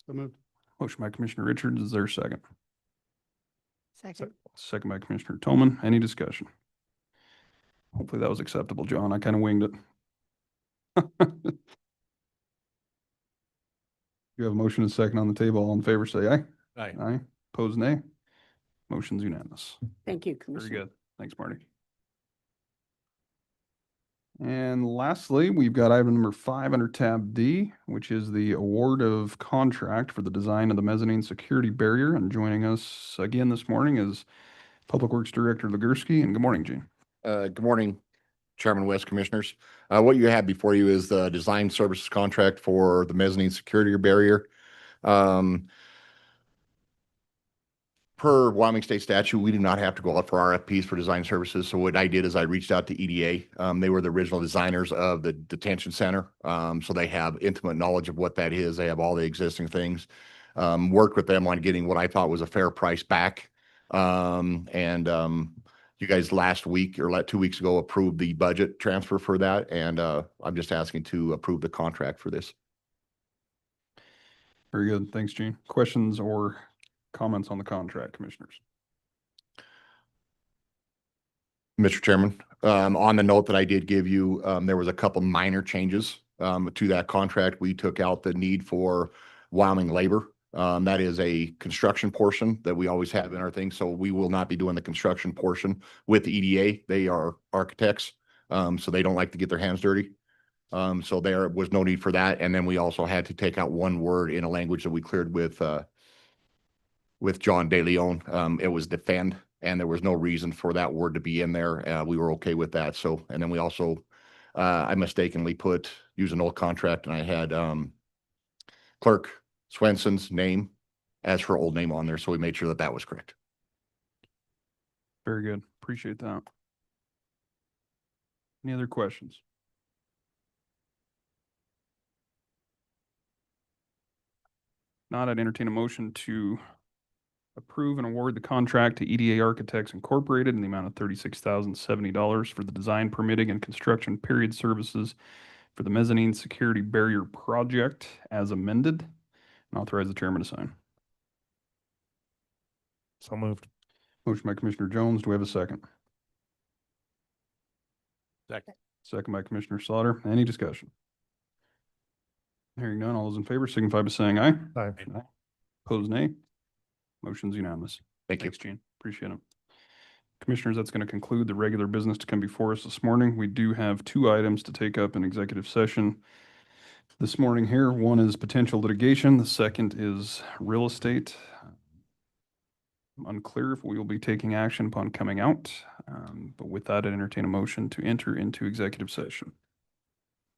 So moved. Motion by Commissioner Richards. Is there a second? Second. Second by Commissioner Toman. Any discussion? Hopefully that was acceptable, John. I kind of winged it. You have a motion and a second on the table. All in favor, say aye. Aye. Aye. Opposed, nay. Motion's unanimous. Thank you, Very Commissioner. good. Thanks, Marty. And lastly, we've got item number 5 under tab D, which is the award of contract for the design of the mezzanine security barrier. And joining us again this morning is Public Works Director Legursky. And good morning, Gene. Good morning, Chairman West, Commissioners. What you have before you is the design services contract for the mezzanine security barrier. Per Wyoming State statute, we do not have to go out for RFPs for design services. So what I did is I reached out to EDA. They were the original designers of the detention center. So they have intimate knowledge of what that is. They have all the existing things. Worked with them on getting what I thought was a fair price back. You guys last week or 2 weeks ago approved the budget transfer for that. And I'm just asking to approve the contract for this. Very good. Thanks, Gene. Questions or comments on the contract, commissioners? Mr. Chairman, on the note that I did give you, there was a couple minor changes to that contract. We took out the need for Wyoming labor. That is a construction portion that we always have in our thing. So we will not be doing the construction portion with the EDA. They are architects, so they don't like to get their hands dirty. So there was no need for that. And then we also had to take out one word in a language that we cleared with John De Leon. It was defend, and there was no reason for that word to be in there. We were okay with that. So, and then we also, I mistakenly used an old contract, and I had Clerk Swenson's name as her old name on there. So we made sure that that was correct. Very good. Appreciate that. Any other questions? Not, I'd entertain a motion to approve and award the contract to EDA Architects Incorporated in the amount of $36,070 for the design, permitting, and construction period services for the mezzanine security barrier project as amended, and authorize the chairman to sign. So moved. Motion by Commissioner Jones. Do we have a second? Second. Second by Commissioner Slaughter. Any discussion? Hearing none, all those in favor signify by saying aye. Aye. Opposed, nay. Motion's unanimous. Thank you. Thanks, Gene. Appreciate it. Commissioners, that's going to conclude the regular business to come before us this morning. We do have 2 items to take up in executive session this morning here. One is potential litigation. The second is real estate. Unclear if we will be taking action upon coming out. But with that, I entertain a motion to enter into executive session.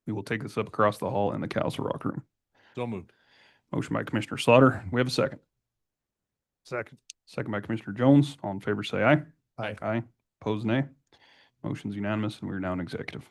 We will take this up across the hall in the Council Rock Room. So moved. Motion by Commissioner Slaughter. We have a second. Second. Second by Commissioner Jones. All in favor, say aye. Aye. Aye. Opposed, nay. Motion's unanimous, and we're now in executive.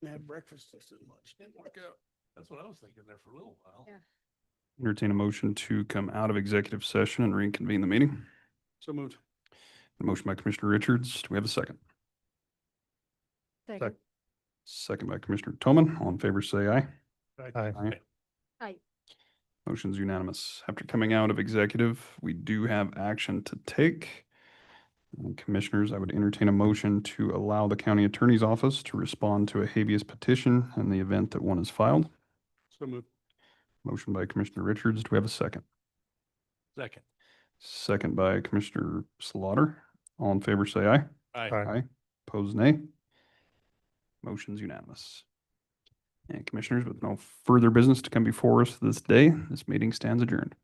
Have breakfast just as much. Didn't work out. That's what I was thinking there for a little while. Yeah. Entertain a motion to come out of executive session and reconvene the meeting. So moved. A motion by Commissioner Richards. Do we have a second? Second. Second by Commissioner Toman. All in favor, say aye. Aye. Aye. Motion's unanimous. After coming out of executive, we do have action to take. Commissioners, I would entertain a motion to allow the county attorney's office to respond to a habeas petition in the event that one is filed. So moved. Motion by Commissioner Richards. Do we have a second? Second. Second by Commissioner Slaughter. All in favor, say aye. Aye. Aye. Opposed, nay. Motion's unanimous. And Commissioners, with no further business to come before us this day, this meeting stands adjourned.